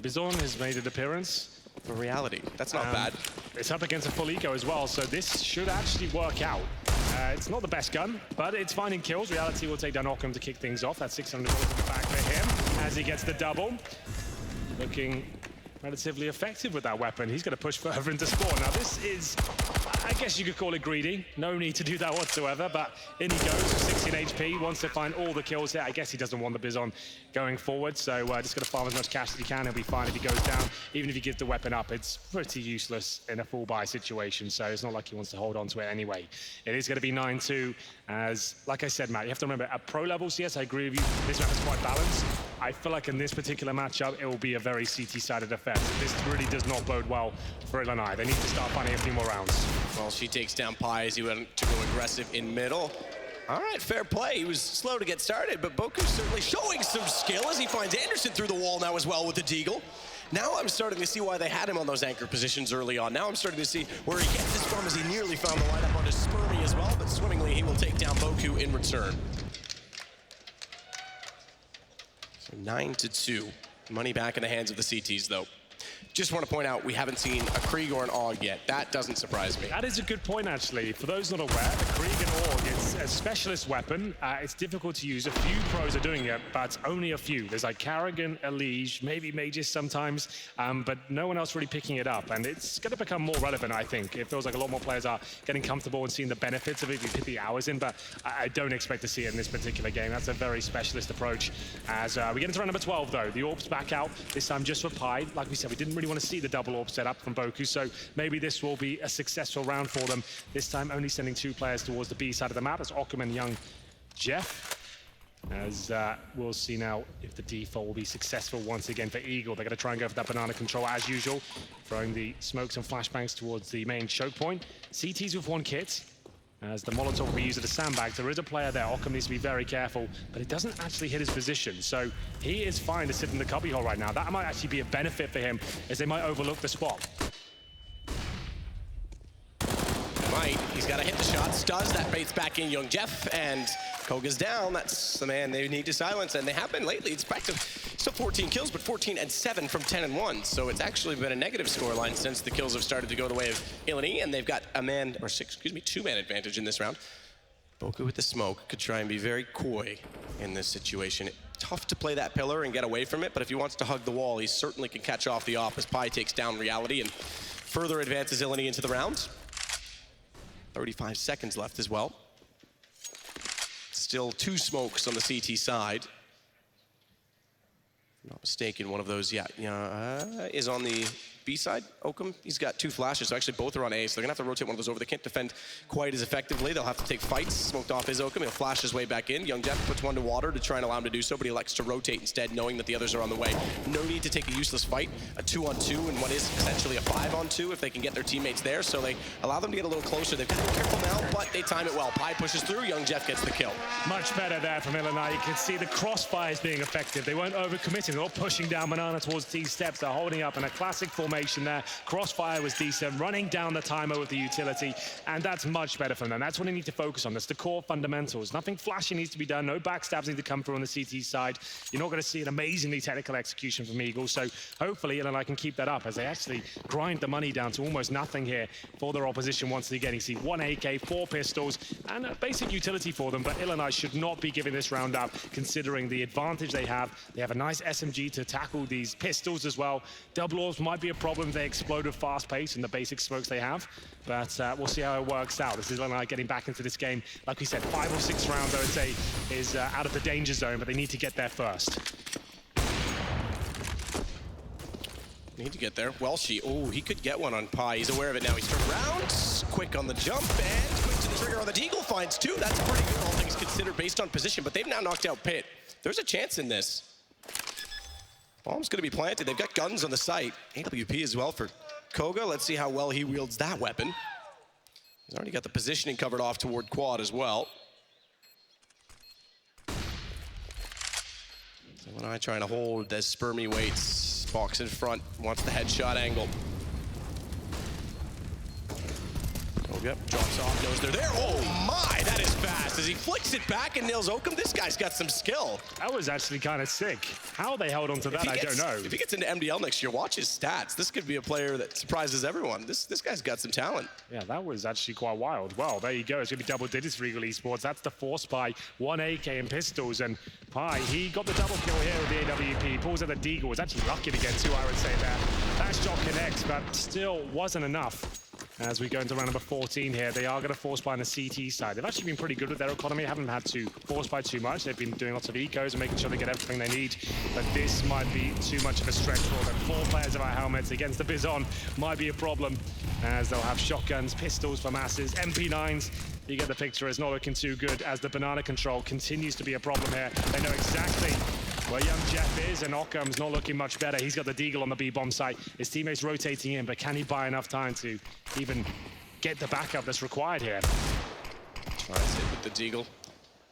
Bison has made an appearance. For reality, that's not bad. It's up against a full eco as well, so this should actually work out. It's not the best gun, but it's finding kills. Reality will take down Ockham to kick things off. That's 600 in the back for him as he gets the double. Looking relatively effective with that weapon. He's going to push further into spawn. Now this is, I guess you could call it greedy. No need to do that whatsoever, but in he goes, 16 HP, wants to find all the kills here. I guess he doesn't want the Bison going forward, so just going to farm as much cash as he can. He'll be fine if he goes down. Even if he gives the weapon up, it's pretty useless in a full buy situation, so it's not like he wants to hold on to it anyway. It is going to be 9-2, as, like I said, Matt, you have to remember, at pro levels, yes, I agree with you, this map is quite balanced. I feel like in this particular matchup, it will be a very CT-sided affair. This really does not bode well for Illini. They need to start finding a few more rounds. Well, she takes down Pi as he went to go aggressive in middle. All right, fair play. He was slow to get started, but Boku's certainly showing some skill as he finds Anderson through the wall now as well with the Deagle. Now I'm starting to see why they had him on those anchor positions early on. Now I'm starting to see where he gets this from as he nearly found the lineup on his Spermy as well, but swimmingly he will take down Boku in return. So 9-2. Money back in the hands of the CTs though. Just want to point out, we haven't seen a Krieg or an AUG yet. That doesn't surprise me. That is a good point, actually. For those not aware, the Krieg and AUG is a specialist weapon. It's difficult to use. A few pros are doing it, but only a few. There's like Carrigan, Elige, maybe Mages sometimes, but no one else really picking it up. And it's going to become more relevant, I think. It feels like a lot more players are getting comfortable and seeing the benefits of it if you put the hours in, but I don't expect to see it in this particular game. That's a very specialist approach. As we get into round number 12, though. The Orb's back out, this time just for Pi. Like we said, we didn't really want to see the double AWP set up from Boku, so maybe this will be a successful round for them. This time only sending 2 players towards the B side of the map. That's Ockham and young Jeff. As we'll see now if the default will be successful once again for Eagle. They're going to try and go for that banana control as usual, throwing the smokes and flashbangs towards the main choke point. CTs with 1 kit. As the Molotov will be used as a sandbag. There is a player there. Ockham needs to be very careful, but it doesn't actually hit his position. So he is fine to sit in the cubby hole right now. That might actually be a benefit for him, as they might overlook the spot. He's got to hit the shots. Does that baits back in young Jeff, and Koga's down. That's the man they need to silence, and they have been lately. It's back to still 14 kills, but 14 and 7 from 10 and 1. So it's actually been a negative scoreline since the kills have started to go the way of Illini, and they've got a man, or 2-man advantage in this round. Boku with the smoke could try and be very coy in this situation. Tough to play that pillar and get away from it, but if he wants to hug the wall, he certainly can catch off the off as Pi takes down reality and further advances Illini into the round. 35 seconds left as well. Still 2 smokes on the CT side. If I'm not mistaken, one of those, is on the B side. Ockham, he's got 2 flashes, so actually both are on A, so they're gonna have to rotate one of those over. They can't defend quite as effectively. They'll have to take fights. Smoked off his Ockham. He'll flash his way back in. Young Jeff puts one to water to try and allow him to do so, but he elects to rotate instead, knowing that the others are on the way. No need to take a useless fight. A 2-on-2 and what is essentially a 5-on-2 if they can get their teammates there, so they allow them to get a little closer. They've got to be careful now, but they time it well. Pi pushes through. Young Jeff gets the kill. Much better there from Illini. You can see the crossfires being effective. They weren't overcommitting. They're all pushing down Banana towards these steps. They're holding up in a classic formation there. Crossfire was decent, running down the timer with the utility, and that's much better for them. That's what they need to focus on. That's the core fundamentals. Nothing flashy needs to be done. No backstabs need to come through on the CT side. You're not going to see an amazingly technical execution from Eagle, so hopefully Illini can keep that up as they actually grind the money down to almost nothing here for their opposition once again. You see 1 AK, 4 pistols, and a basic utility for them, but Illini should not be giving this round up considering the advantage they have. They have a nice SMG to tackle these pistols as well. Double orbs might be a problem. They explode with fast pace and the basic smokes they have, but we'll see how it works out. This is Illini getting back into this game. Like we said, 5 or 6 rounds, I would say, is out of the danger zone, but they need to get there first. Need to get there. Welshie, he could get one on Pi. He's aware of it now. He's turned around, quick on the jump, and quick to the trigger on the Deagle. Finds 2. That's pretty good, all things considered, based on position, but they've now knocked out Pit. There's a chance in this. Bomb's gonna be planted. They've got guns on the site. AWP as well for Koga. Let's see how well he wields that weapon. He's already got the positioning covered off toward quad as well. So when I try to hold as Spermy waits Box in front, wants the headshot angle. Oh, yep, drops off, knows they're there. Oh my, that is fast. As he flicks it back and nails Oakham, this guy's got some skill. That was actually kind of sick. How they held on to that, I don't know. If he gets into MDL next year, watch his stats. This could be a player that surprises everyone. This guy's got some talent. Yeah, that was actually quite wild. Well, there you go. It's going to be double digits for Eagle Esports. That's the force by 1 AK and pistols. And Pi, he got the double kill here with the AWP. Pulls out the Deagle. Was actually lucky to get 2, I would say there. That shot connects, but still wasn't enough. As we go into round number 14 here, they are going to force buy on the CT side. They've actually been pretty good with their economy. Haven't had to force buy too much. They've been doing lots of ecos and making sure they get everything they need. But this might be too much of a stretch for them. 4 players of our helmets against the Bizon might be a problem, as they'll have shotguns, pistols for masses, MP9s. You get the picture. It's not looking too good as the banana control continues to be a problem here. They know exactly where young Jeff is, and Ockham's not looking much better. He's got the Deagle on the B-bomb site. His teammates rotating in, but can he buy enough time to even get the backup that's required here? Tries it with the Deagle.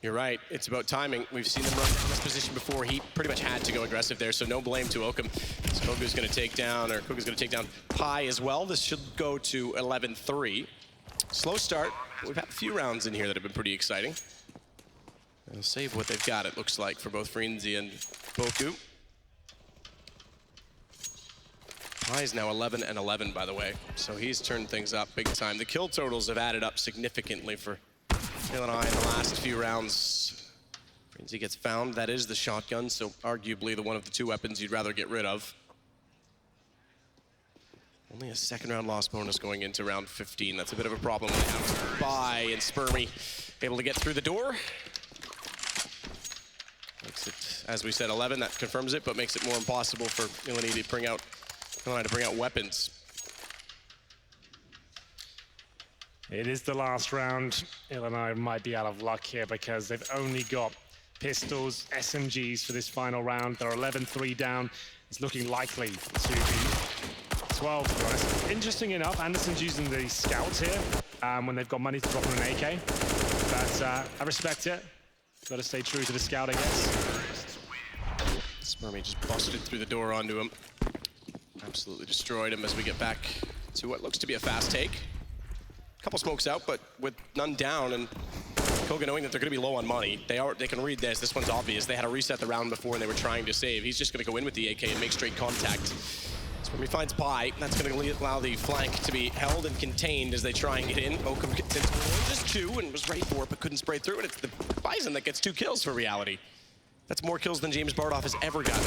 You're right, it's about timing. We've seen them run from this position before. He pretty much had to go aggressive there, so no blame to Oakham. So Kogu's gonna take down, or Kogu's gonna take down Pi as well. This should go to 11-3. Slow start. We've had a few rounds in here that have been pretty exciting. They'll save what they've got, it looks like, for both Frenzy and Boku. Pi is now 11-11, by the way, so he's turned things up big time. The kill totals have added up significantly for Illini in the last few rounds. Frenzy gets found. That is the shotgun, so arguably the one of the 2 weapons you'd rather get rid of. Only a 2nd round loss bonus going into round 15. That's a bit of a problem when they have Pi and Spermy able to get through the door. Makes it, as we said, 11. That confirms it, but makes it more impossible for Illini to bring out weapons. It is the last round. Illini might be out of luck here because they've only got pistols, SMGs for this final round. They're 11-3 down. It's looking likely to be 12, to be honest. Interesting enough, Anderson's using the scouts here when they've got money to drop on an AK. But I respect it. Got to stay true to the scout, I guess. Spermy just busted through the door onto him. Absolutely destroyed him as we get back to what looks to be a fast take. Couple smokes out, but with none down, and Koga knowing that they're going to be low on money, they can read this. This one's obvious. They had to reset the round before and they were trying to save. He's just going to go in with the AK and make straight contact. Spermy finds Pi. That's going to allow the flank to be held and contained as they try and get in. Oakham gets into just 2 and was ready for it, but couldn't spray through it. It's the Bison that gets 2 kills for reality. That's more kills than James Bardoff has ever gotten.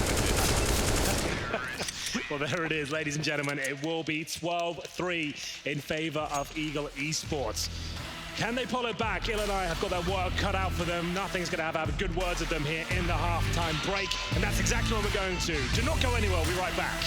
Well, there it is, ladies and gentlemen. It will be 12-3 in favor of Eagle Esports. Can they pull it back? Illini have got their work cut out for them. Nothing's going to have good words of them here in the halftime break. And that's exactly what we're going to. Do not go anywhere. We'll be right back.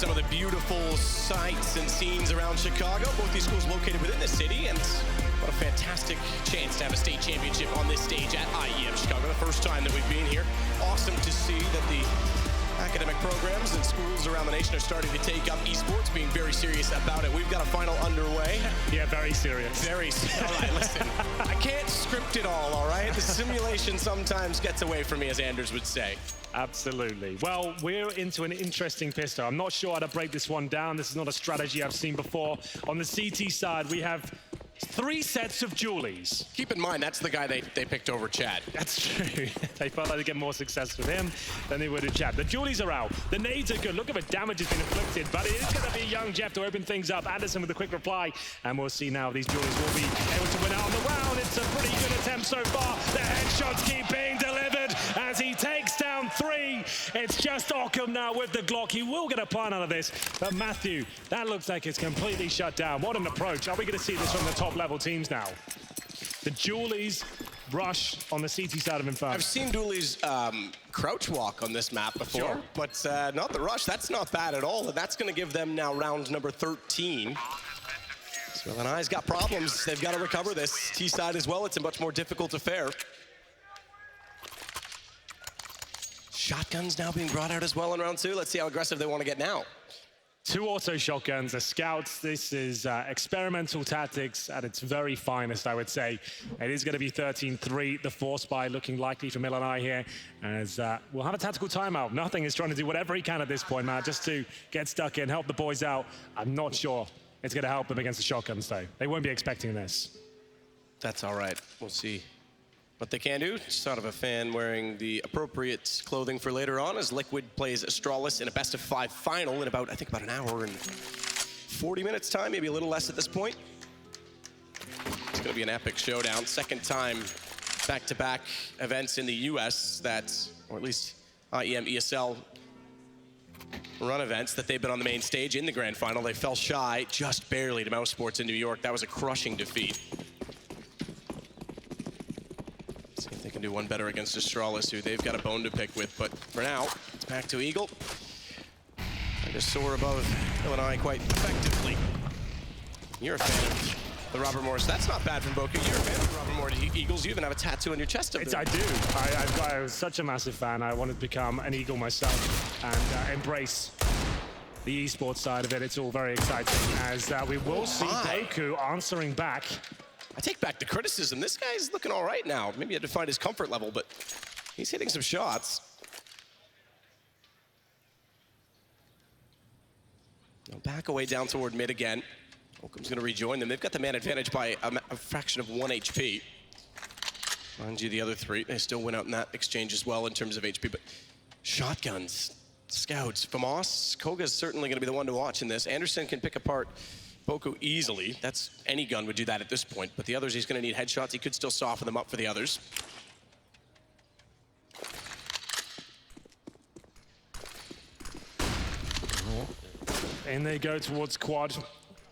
some of the beautiful sights and scenes around Chicago. Both these schools located within the city, and what a fantastic chance to have a state championship on this stage at IEM Chicago. The first time that we've been here. Awesome to see that the academic programs and schools around the nation are starting to take up esports, being very serious about it. We've got a final underway. Yeah, very serious. Very serious. All right, listen, I can't script it all right? The simulation sometimes gets away from me, as Anders would say. Absolutely. Well, we're into an interesting pistol. I'm not sure how to break this one down. This is not a strategy I've seen before. On the CT side, we have 3 sets of Julies. Keep in mind, that's the guy they picked over Chad. That's true. They felt like they'd get more success with him than they would with Chad. The Julies are out. The nades are good. Look at the damage has been inflicted, but it is going to be young Jeff to open things up. Anderson with a quick reply, and we'll see now if these Julies will be able to win out on the round. It's a pretty good attempt so far. The headshots keep being delivered as he takes down 3. It's just Ockham now with the Glock. He will get a plan out of this, but Matthew, that looks like it's completely shut down. What an approach. Are we going to see this from the top level teams now? The Julies rush on the CT side of Inferno. I've seen Dooley's crouch walk on this map before, sure, but not the rush. That's not bad at all, and that's going to give them now round number 13. So Illini's got problems. They've got to recover this. T-side as well, it's a much more difficult affair. Shotguns now being brought out as well in round 2. Let's see how aggressive they want to get now. 2 auto shotguns, the scouts. This is experimental tactics at its very finest, I would say. It is going to be 13-3. The force buy looking likely from Illini here, as we'll have a tactical timeout. Nothing is trying to do whatever he can at this point, Matt, just to get stuck in, help the boys out. I'm not sure it's going to help them against the shotguns, though. They won't be expecting this. That's all right. We'll see what they can do. Just thought of a fan wearing the appropriate clothing for later on as Liquid plays Astralis in a best-of-5 final in about, I think, about an hour and 40 minutes time, maybe a little less at this point. It's going to be an epic showdown. Second time back-to-back events in the US that, or at least IEM ESL run events that they've been on the main stage in the grand final. They fell shy just barely to Mouse Sports in New York. That was a crushing defeat. See if they can do one better against Astralis, who they've got a bone to pick with. But for now, it's back to Eagle. Trying to soar above Illini quite effectively. You're a fan of the Robert Morris. That's not bad from Boku. You're a fan of the Robert Morris Eagles. You even have a tattoo on your chest of them. I do. I was such a massive fan. I wanted to become an Eagle myself and embrace the esports side of it. It's all very exciting as we will see Boku answering back. I take back the criticism. This guy's looking all right now. Maybe he had to find his comfort level, but he's hitting some shots. Now back away down toward mid again. Oakham's going to rejoin them. They've got the man advantage by a fraction of 1 HP. Mind you, the other 3, they still went out in that exchange as well in terms of HP, but shotguns, scouts, Famas, Koga's certainly going to be the one to watch in this. Anderson can pick apart Boku easily. That's any gun would do that at this point, but the others, he's going to need headshots. He could still soften them up for the others. And they go towards quad.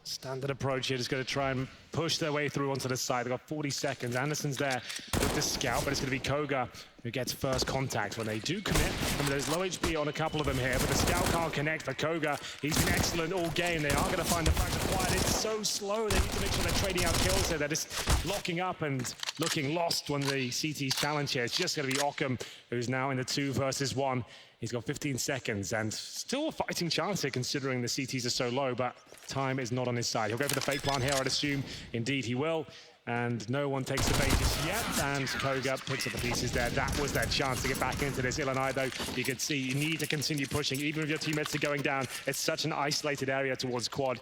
Standard approach here, just going to try and push their way through onto the side. They've got 40 seconds. Anderson's there with the scout, but it's going to be Koga who gets first contact when they do commit. I mean, there's low HP on a couple of them here, but the scout can't connect for Koga. He's been excellent all game. They are going to find the fracture quiet. It's so slow. They need to make sure they're trading out kills here. They're just locking up and looking lost when the CT's challenge here. It's just going to be Ockham, who's now in the 2 versus 1. He's got 15 seconds and still a fighting chance here considering the CTs are so low, but time is not on his side. He'll go for the fake plant here, I'd assume. Indeed, he will. And no one takes the bait just yet. And Koga picks up the pieces there. That was their chance to get back into this. Illini, though, you can see you need to continue pushing. Even if your teammates are going down, it's such an isolated area towards quad.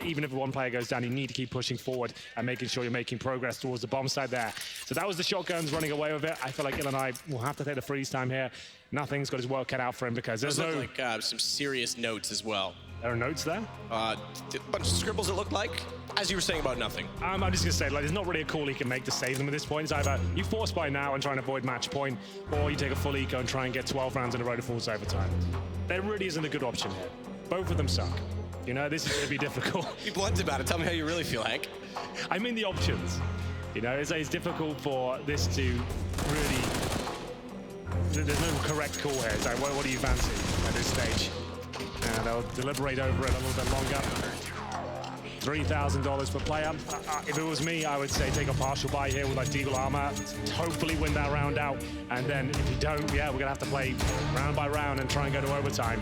Even if one player goes down, you need to keep pushing forward and making sure you're making progress towards the bomb side there. So that was the shotguns running away with it. I feel like Illini will have to take the freeze time here. Nothing's got his work cut out for him because there's no... like some serious notes as well. There are notes there? A bunch of scribbles, it looked like. As you were saying about nothing. I'm just going to say, like, there's not really a call he can make to save them at this point. It's either you force buy now and try and avoid match point, or you take a full eco and try and get 12 rounds in a row to force overtime. There really isn't a good option here. Both of them suck. You know, this is going to be difficult. Be blunt about it. Tell me how you really feel, Hank. I mean the options. You know, it's difficult for this to really... There's no correct call here. It's like, what do you fancy at this stage? and they'll deliberate over it a little bit longer. $3,000 per player. If it was me, I would say take a partial buy here with like Deagle armor, hopefully win that round out. And then if you don't, yeah, we're gonna have to play round by round and try and go to overtime.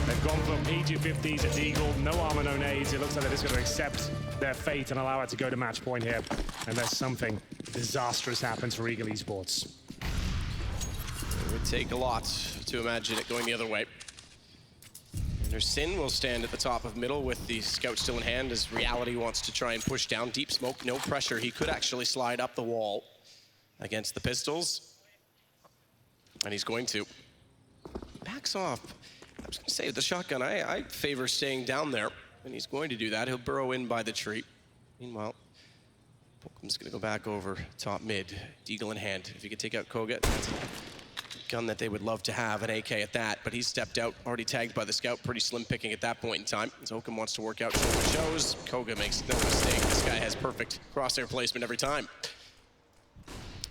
They've gone from P250s at Deagle, no armor, no nades. It looks like they're just gonna accept their fate and allow it to go to match point here, unless something disastrous happens for Eagle Esports. It would take a lot to imagine it going the other way. Sin will stand at the top of middle with the scout still in hand as Reality wants to try and push down. Deep smoke, no pressure. He could actually slide up the wall against the pistols. And he's going to. Backs off. I was going to say, with the shotgun, I favor staying down there. And he's going to do that. He'll burrow in by the tree. Meanwhile, Pokum's going to go back over top mid. Deagle in hand. If he could take out Koga, that's a gun that they would love to have, an AK at that, but he's stepped out, already tagged by the scout, pretty slim picking at that point in time. As Oakham wants to work out shows, Koga makes no mistake. This guy has perfect crosshair placement every time.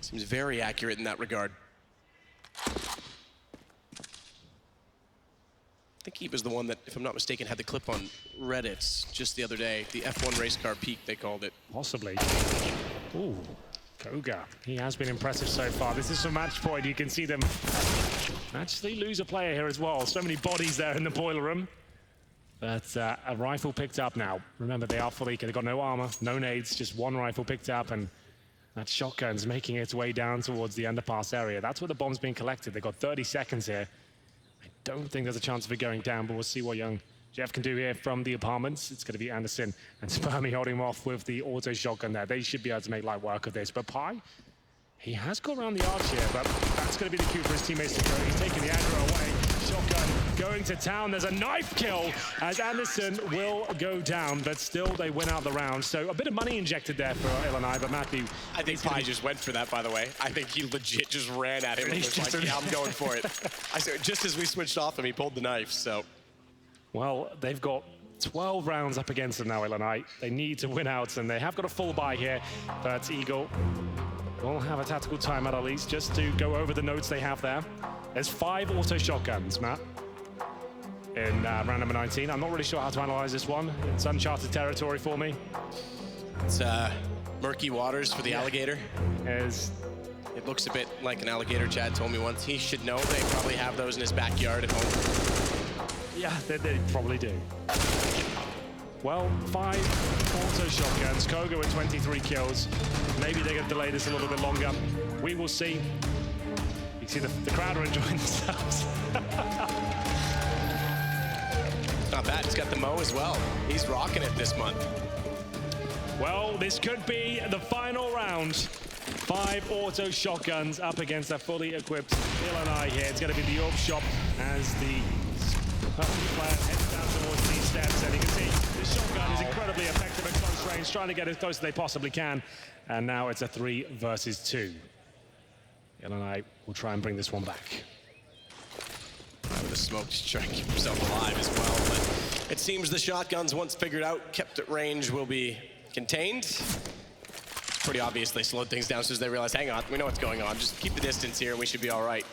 Seems very accurate in that regard. I think he was the one that, if I'm not mistaken, had the clip on Reddit just the other day. The F1 race car peak, they called it. Possibly. Ooh. Koga, he has been impressive so far. This is for match point. You can see them actually lose a player here as well. So many bodies there in the boiler room. But a rifle picked up now. Remember, they are fully, they've got no armor, no nades, just one rifle picked up, and that shotgun's making its way down towards the underpass area. That's where the bomb's being collected. They've got 30 seconds here. I don't think there's a chance of it going down, but we'll see what young Jeff can do here from the apartments. It's going to be Anderson and Spermy holding him off with the auto shotgun there. They should be able to make light work of this. But Pi, he has got around the arch here, but that's going to be the cue for his teammates to go. He's taking the aggro away. Shotgun going to town. There's a knife kill as Anderson will go down, but still they win out the round. So a bit of money injected there for Illini, but Matthew... I think Pi just went for that, by the way. I think he legit just ran at him and was like, yeah, I'm going for it. I said, just as we switched off him, he pulled the knife, so... Well, they've got 12 rounds up against them now, Illini. They need to win out, and they have got a full buy here. But Eagle will have a tactical timeout at least, just to go over the notes they have there. There's 5 auto shotguns, Matt, in round number 19. I'm not really sure how to analyze this one. It's uncharted territory for me. It's murky waters for the alligator. It looks a bit like an alligator. Chad told me once. He should know. They probably have those in his backyard at home. Yeah, they probably do. Well, 5 auto shotguns. Koga with 23 kills. Maybe they're going to delay this a little bit longer. We will see. You can see the crowd are enjoying themselves. Not bad. He's got the Mo as well. He's rocking it this month. Well, this could be the final round. 5 auto shotguns up against a fully equipped Illini here. It's going to be the AWP shop as the player heads down towards these steps, and you can see the shotgun is incredibly effective at close range, trying to get as close as they possibly can. And now it's a 3 versus 2. Illini will try and bring this one back. With the smoke to try and keep himself alive as well, but it seems the shotguns, once figured out, kept at range, will be contained. It's pretty obvious they slowed things down as soon as they realized, hang on, we know what's going on, just keep the distance here and we should be all right.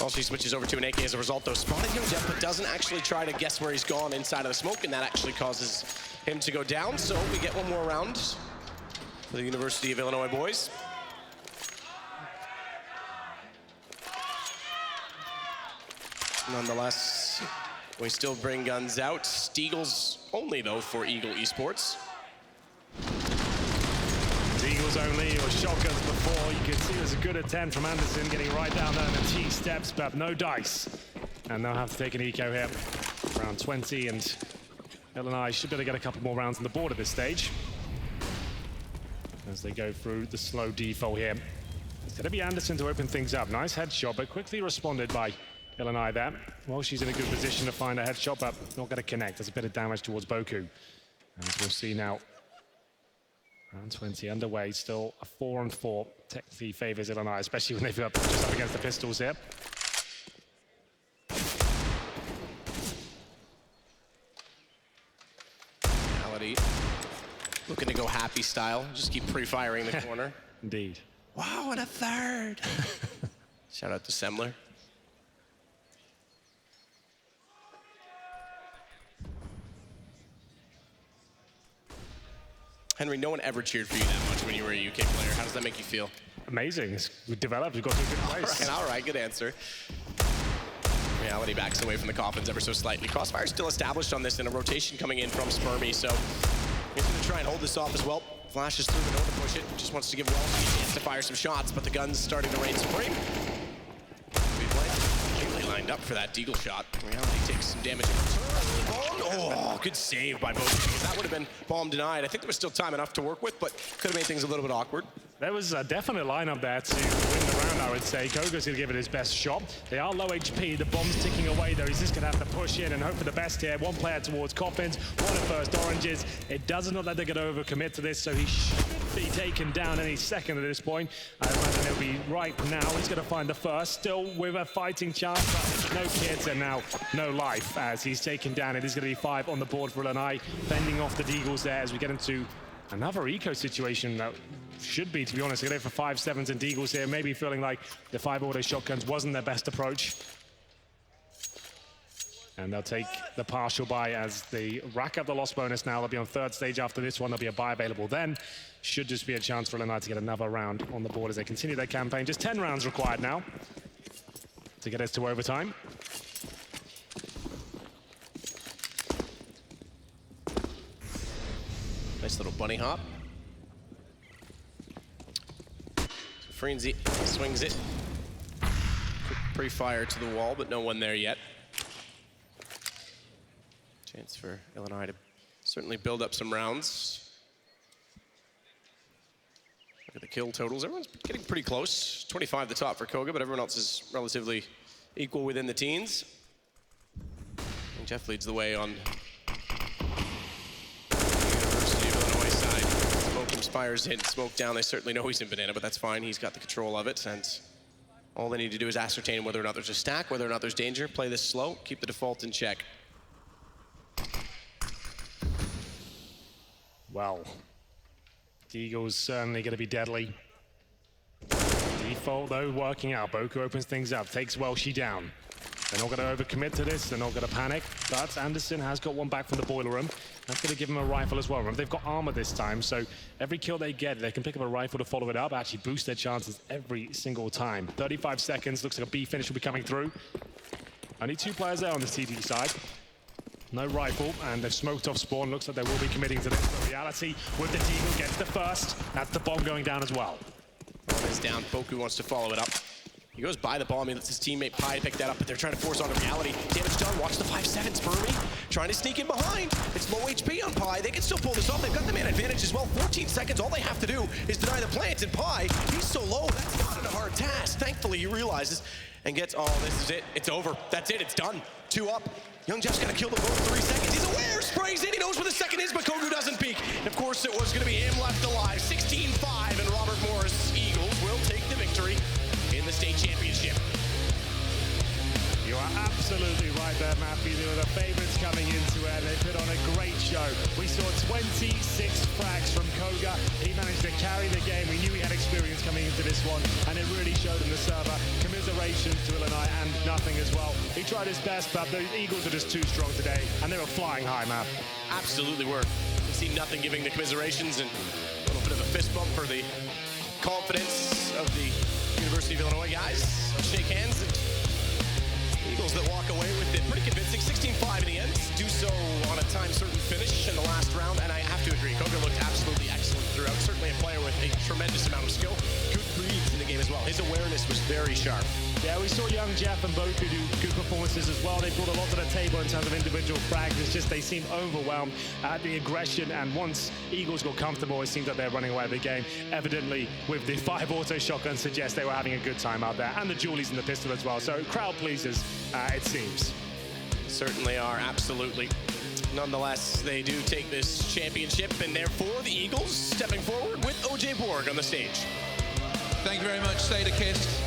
Well, she switches over to an AK as a result, though. Spotted him, Jeff, but doesn't actually try to guess where he's gone inside of the smoke, and that actually causes him to go down. So we get one more round for the University of Illinois boys. Nonetheless, we still bring guns out. Steagles only, though, for Eagle Esports. Eagles only, or shotguns before. You can see there's a good attempt from Anderson getting right down there in the T steps, but no dice. And they'll have to take an eco here. Round 20, and Illini should be able to get a couple more rounds on the board at this stage. As they go through the slow default here. It's going to be Anderson to open things up. Nice headshot, but quickly responded by Illini there. Well, she's in a good position to find a headshot, but not going to connect. There's a bit of damage towards Boku. As we'll see now. Round 20 underway, still a 4-on-4 technically favors Illini, especially when they've got just up against the pistols here. Reality looking to go happy style, just keep pre-firing the corner. Indeed. Wow, and a third! Shout out to Semler. Henry, no one ever cheered for you that much when you were a UK player. How does that make you feel? Amazing. We've developed. We've got to a good place. All right, good answer. Reality backs away from the coffins ever so slightly. Crossfire still established on this, and a rotation coming in from Spermy, so he's going to try and hold this off as well. Flashes through, but no one to push it. Just wants to give Wells a chance to fire some shots, but the gun's starting to reign supreme. Completely lined up for that Deagle shot. Reality takes some damage. Oh, good save by both, because that would have been bomb denied. I think there was still time enough to work with, but could have made things a little bit awkward. There was a definite lineup there to win the round, I would say. Koga's going to give it his best shot. They are low HP. The bomb's ticking away, though. He's just going to have to push in and hope for the best here. One player towards coffins, one at first oranges. It doesn't look like they're going to overcommit to this, so he should be taken down any second at this point. I imagine he'll be right now. He's going to find the first, still with a fighting chance, but no kids and now no life as he's taken down. It is going to be 5 on the board for Illini, fending off the Deagles there as we get into another eco situation that should be, to be honest, going for 5-7s and Deagles here, maybe feeling like the 5 auto shotguns wasn't their best approach. And they'll take the partial buy as they rack up the loss bonus now. They'll be on 3rd stage after this one. There'll be a buy available then. Should just be a chance for Illini to get another round on the board as they continue their campaign. Just 10 rounds required now to get us to overtime. Nice little bunny hop. Frenzy swings it. Quick pre-fire to the wall, but no one there yet. Chance for Illini to certainly build up some rounds. Look at the kill totals. Everyone's getting pretty close. 25 the top for Koga, but everyone else is relatively equal within the teens. And Jeff leads the way on Spires in, smoke down. They certainly know he's in banana, but that's fine. He's got the control of it, and all they need to do is ascertain whether or not there's a stack, whether or not there's danger, play this slow, keep the default in check. Well, Deagle's certainly going to be deadly. Default, though, working out. Boku opens things up, takes Welshie down. They're not going to overcommit to this. They're not going to panic. But Anderson has got one back from the boiler room. That's going to give him a rifle as well. Remember, they've got armor this time, so every kill they get, they can pick up a rifle to follow it up, actually boost their chances every single time. 35 seconds. Looks like a B finish will be coming through. Only 2 players there on the TD side. No rifle, and they've smoked off spawn. Looks like they will be committing to this. But reality with the Deagle gets the first. That's the bomb going down as well. Bomb is down. Boku wants to follow it up. He goes by the bomb, he lets his teammate Pi pick that up, but they're trying to force on to reality. Damage done, watch the 5-7 Spermy. Trying to sneak in behind. It's low HP on Pi. They can still pull this off. They've got the man advantage as well. 14 seconds, all they have to do is deny the plants, and Pi, he's so low, that's not a hard task. Thankfully, he realizes and gets, oh, this is it. It's over. That's it, it's done. 2 up. Young Jeff's gonna kill the boat in 3 seconds. He's aware, sprays in, he knows where the second is, but Kogu doesn't peek. And of course, it was gonna be him left alive. 16-5, and Robert Morris Eagles will take the victory in the state championship. You are absolutely right there, Matthew. They were the favorites coming into it. They put on a great show. We saw 26 frags from Koga. He managed to carry the game. We knew he had experience coming into this one, and it really showed in the server. Commiserations to Illini and nothing as well. He tried his best, but the Eagles are just too strong today, and they were flying high, Matt. Absolutely were. You see nothing giving the commiserations, and a little bit of a fist bump for the confidence of the University of Illinois guys. Shake hands, and Eagles that walk away with it pretty convincing. 16-5 in the end. Do so on a time-certain finish in the last round, and I have to agree, Koga looked absolutely excellent throughout. Certainly a player with a tremendous amount of skill. Good reads in the game as well. His awareness was very sharp. Yeah, we saw young Jeff and Boku do good performances as well. They brought a lot to the table in terms of individual frags. It's just they seem overwhelmed at the aggression, and once Eagles got comfortable, it seemed that they're running away with the game. Evidently, with the 5 auto shotguns, suggests they were having a good time out there, and the Julies and the pistol as well. So crowd pleasers, it seems. Certainly are, absolutely. Nonetheless, they do take this championship, and therefore the Eagles stepping forward with OJ Borg on the stage. Thank you very much, Sada Kiss.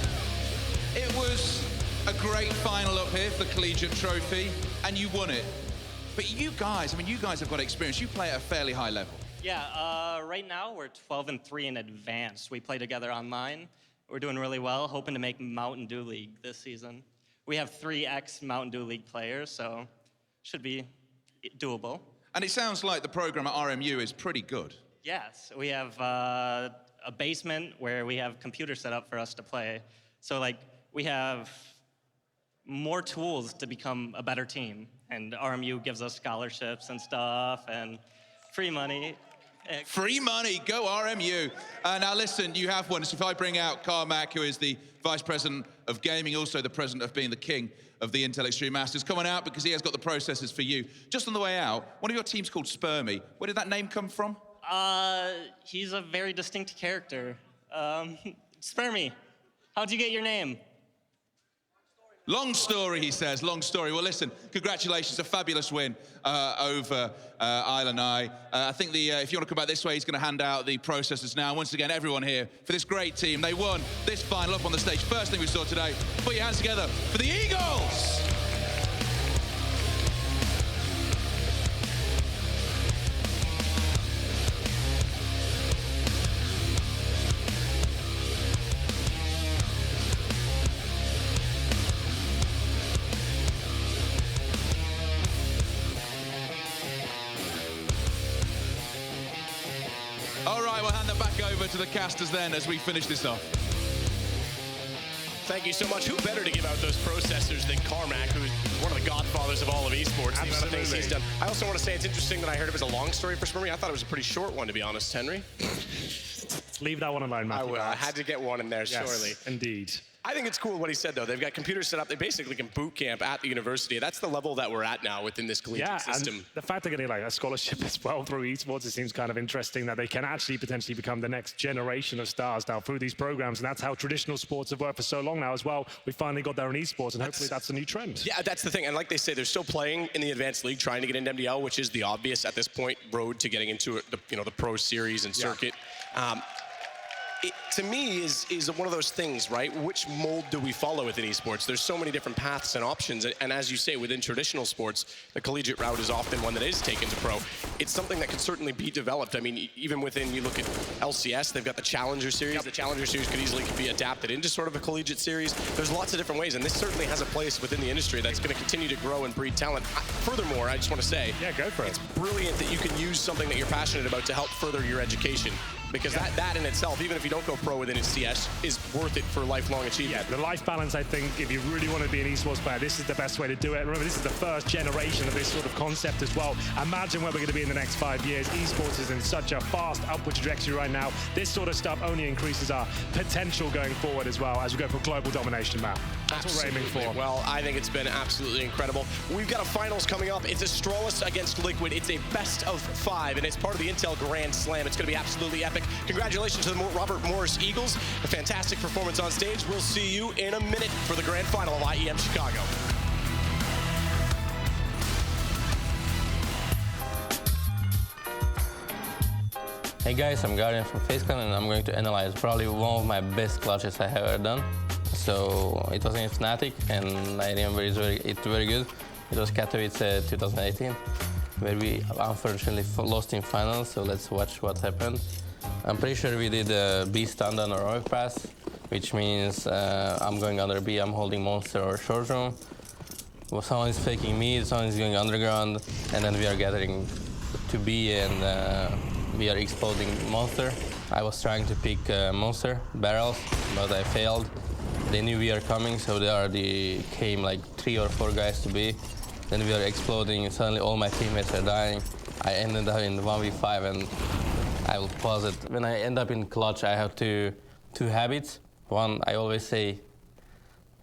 It was a great final up here for the Collegiate Trophy, and you won it. But you guys, I mean, you guys have got experience. You play at a fairly high level. Yeah, right now we're 12-3 in advanced. We play together online. We're doing really well, hoping to make Mountain Dew League this season. We have 3 ex-Mountain Dew League players, so should be doable. And it sounds like the program at RMU is pretty good. Yes, we have a basement where we have computers set up for us to play. So like we have more tools to become a better team. And RMU gives us scholarships and stuff and free money. Free money, go RMU. Now listen, you have one. So if I bring out Carmack, who is the Vice President of Gaming, also the President of being the King of the Intel Extreme Masters, come on out because he has got the processors for you. Just on the way out, one of your team's called Spermy. Where did that name come from? He's a very distinct character. Spermy, how'd you get your name? Long story, he says, long story. Well, listen, congratulations, a fabulous win over Illini. I think if you want to come back this way, he's going to hand out the processors now. Once again, everyone here for this great team. They won this final up on the stage. First thing we saw today. Put your hands together for the Eagles! All right, we'll hand them back over to the casters then as we finish this off. Thank you so much. Who better to give out those processors than Carmack, who's one of the godfathers of all of esports. The amount of things he's done. I also want to say it's interesting that I heard it was a long story for Spermy. I thought it was a pretty short one, to be honest, Henry. Leave that one alone, Matthew. I had to get one in there, surely. Indeed. I think it's cool what he said, though. They've got computers set up. They basically can boot camp at the university. That's the level that we're at now within this collegiate system. And the fact they're getting like a scholarship as well through esports, it seems kind of interesting that they can actually potentially become the next generation of stars now through these programs. And that's how traditional sports have worked for so long now as well. We finally got there in esports, and hopefully that's a new trend. Yeah, that's the thing. And like they say, they're still playing in the advanced league, trying to get into MDL, which is the obvious at this point road to getting into the pro series and circuit. It, to me, is one of those things, right? Which mold do we follow within esports? There's so many different paths and options, and as you say, within traditional sports, the collegiate route is often one that is taken to pro. It's something that can certainly be developed. I mean, even within, you look at LCS, they've got the Challenger Series. Yep. The Challenger Series could easily be adapted into sort of a collegiate series. There's lots of different ways, and this certainly has a place within the industry that's going to continue to grow and breed talent. Furthermore, I just want to say, yeah, go for it. It's brilliant that you can use something that you're passionate about to help further your education. Because that in itself, even if you don't go pro within CS, is worth it for lifelong achievement. Yeah, the life balance, I think, if you really want to be an esports player, this is the best way to do it. Remember, this is the first generation of this sort of concept as well. Imagine where we're going to be in the next 5 years. Esports is in such a fast upward trajectory right now. This sort of stuff only increases our potential going forward as well as we go for global domination, Matt. That's absolutely what we're aiming for. Well, I think it's been absolutely incredible. We've got a finals coming up. It's Astralis against Liquid. It's a best of 5, and it's part of the Intel Grand Slam. It's going to be absolutely epic. Congratulations to the Robert Morris Eagles. A fantastic performance on stage. We'll see you in a minute for the grand final of IEM Chicago. Hey guys, I'm Guardian from FaceCon, and I'm going to analyze probably one of my best clutches I have ever done. So it was in Fnatic, and I remember it very good. It was Katowice 2018, where we unfortunately lost in finals. So let's watch what happened. I'm pretty sure we did B stand on or overpass, which means I'm going under B, I'm holding Monster or Short Room. Well, someone is faking me, someone is going underground, and then we are gathering to B, and we are exploding Monster. I was trying to pick Monster barrels, but I failed. They knew we are coming, so came like 3 or 4 guys to B. Then we are exploding, and suddenly all my teammates are dying. I ended up in 1v5, and I will pause it. When I end up in clutch, I have two habits. One, I always say,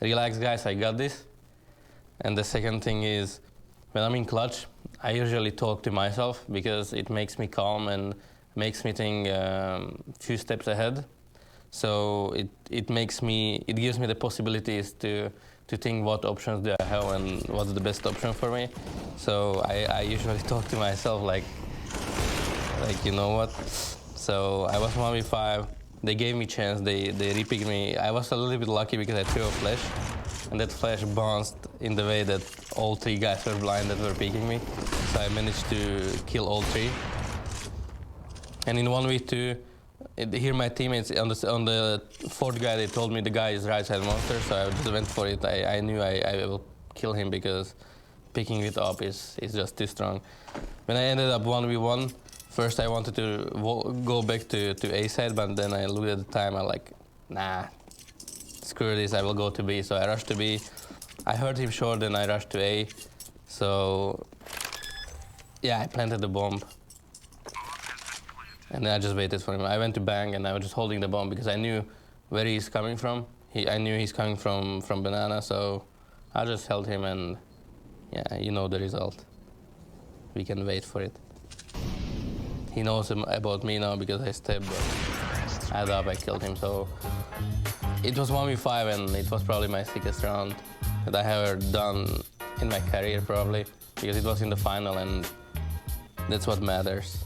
relax guys, I got this. And the second thing is, when I'm in clutch, I usually talk to myself because it makes me calm and makes me think a few steps ahead. So it gives me the possibilities to think what options do I have and what's the best option for me. So I usually talk to myself like you know what. So I was 1v5. They gave me chance. They repicked me. I was a little bit lucky because I threw a flash, and that flash bounced in the way that all 3 guys were blind that were picking me. So I managed to kill all 3. And in 1v2, here my teammates on the 4th guy, they told me the guy is right side Monster, so I just went for it. I knew I will kill him because picking it up is just too strong. When I ended up 1v1, First, I wanted to go back to A side, but then I looked at the time. I'm like, nah, screw this. I will go to B. So I rushed to B. I heard him short, then I rushed to A. So yeah, I planted the bomb, and then I just waited for him. I went to bang, and I was just holding the bomb because I knew where he's coming from. I knew he's coming from banana, so I just held him, and yeah, you know the result. We can wait for it. He knows about me now because I stepped, but I thought I killed him. So it was 1v5, and it was probably my sickest round that I have ever done in my career, probably, because it was in the final, and that's what matters.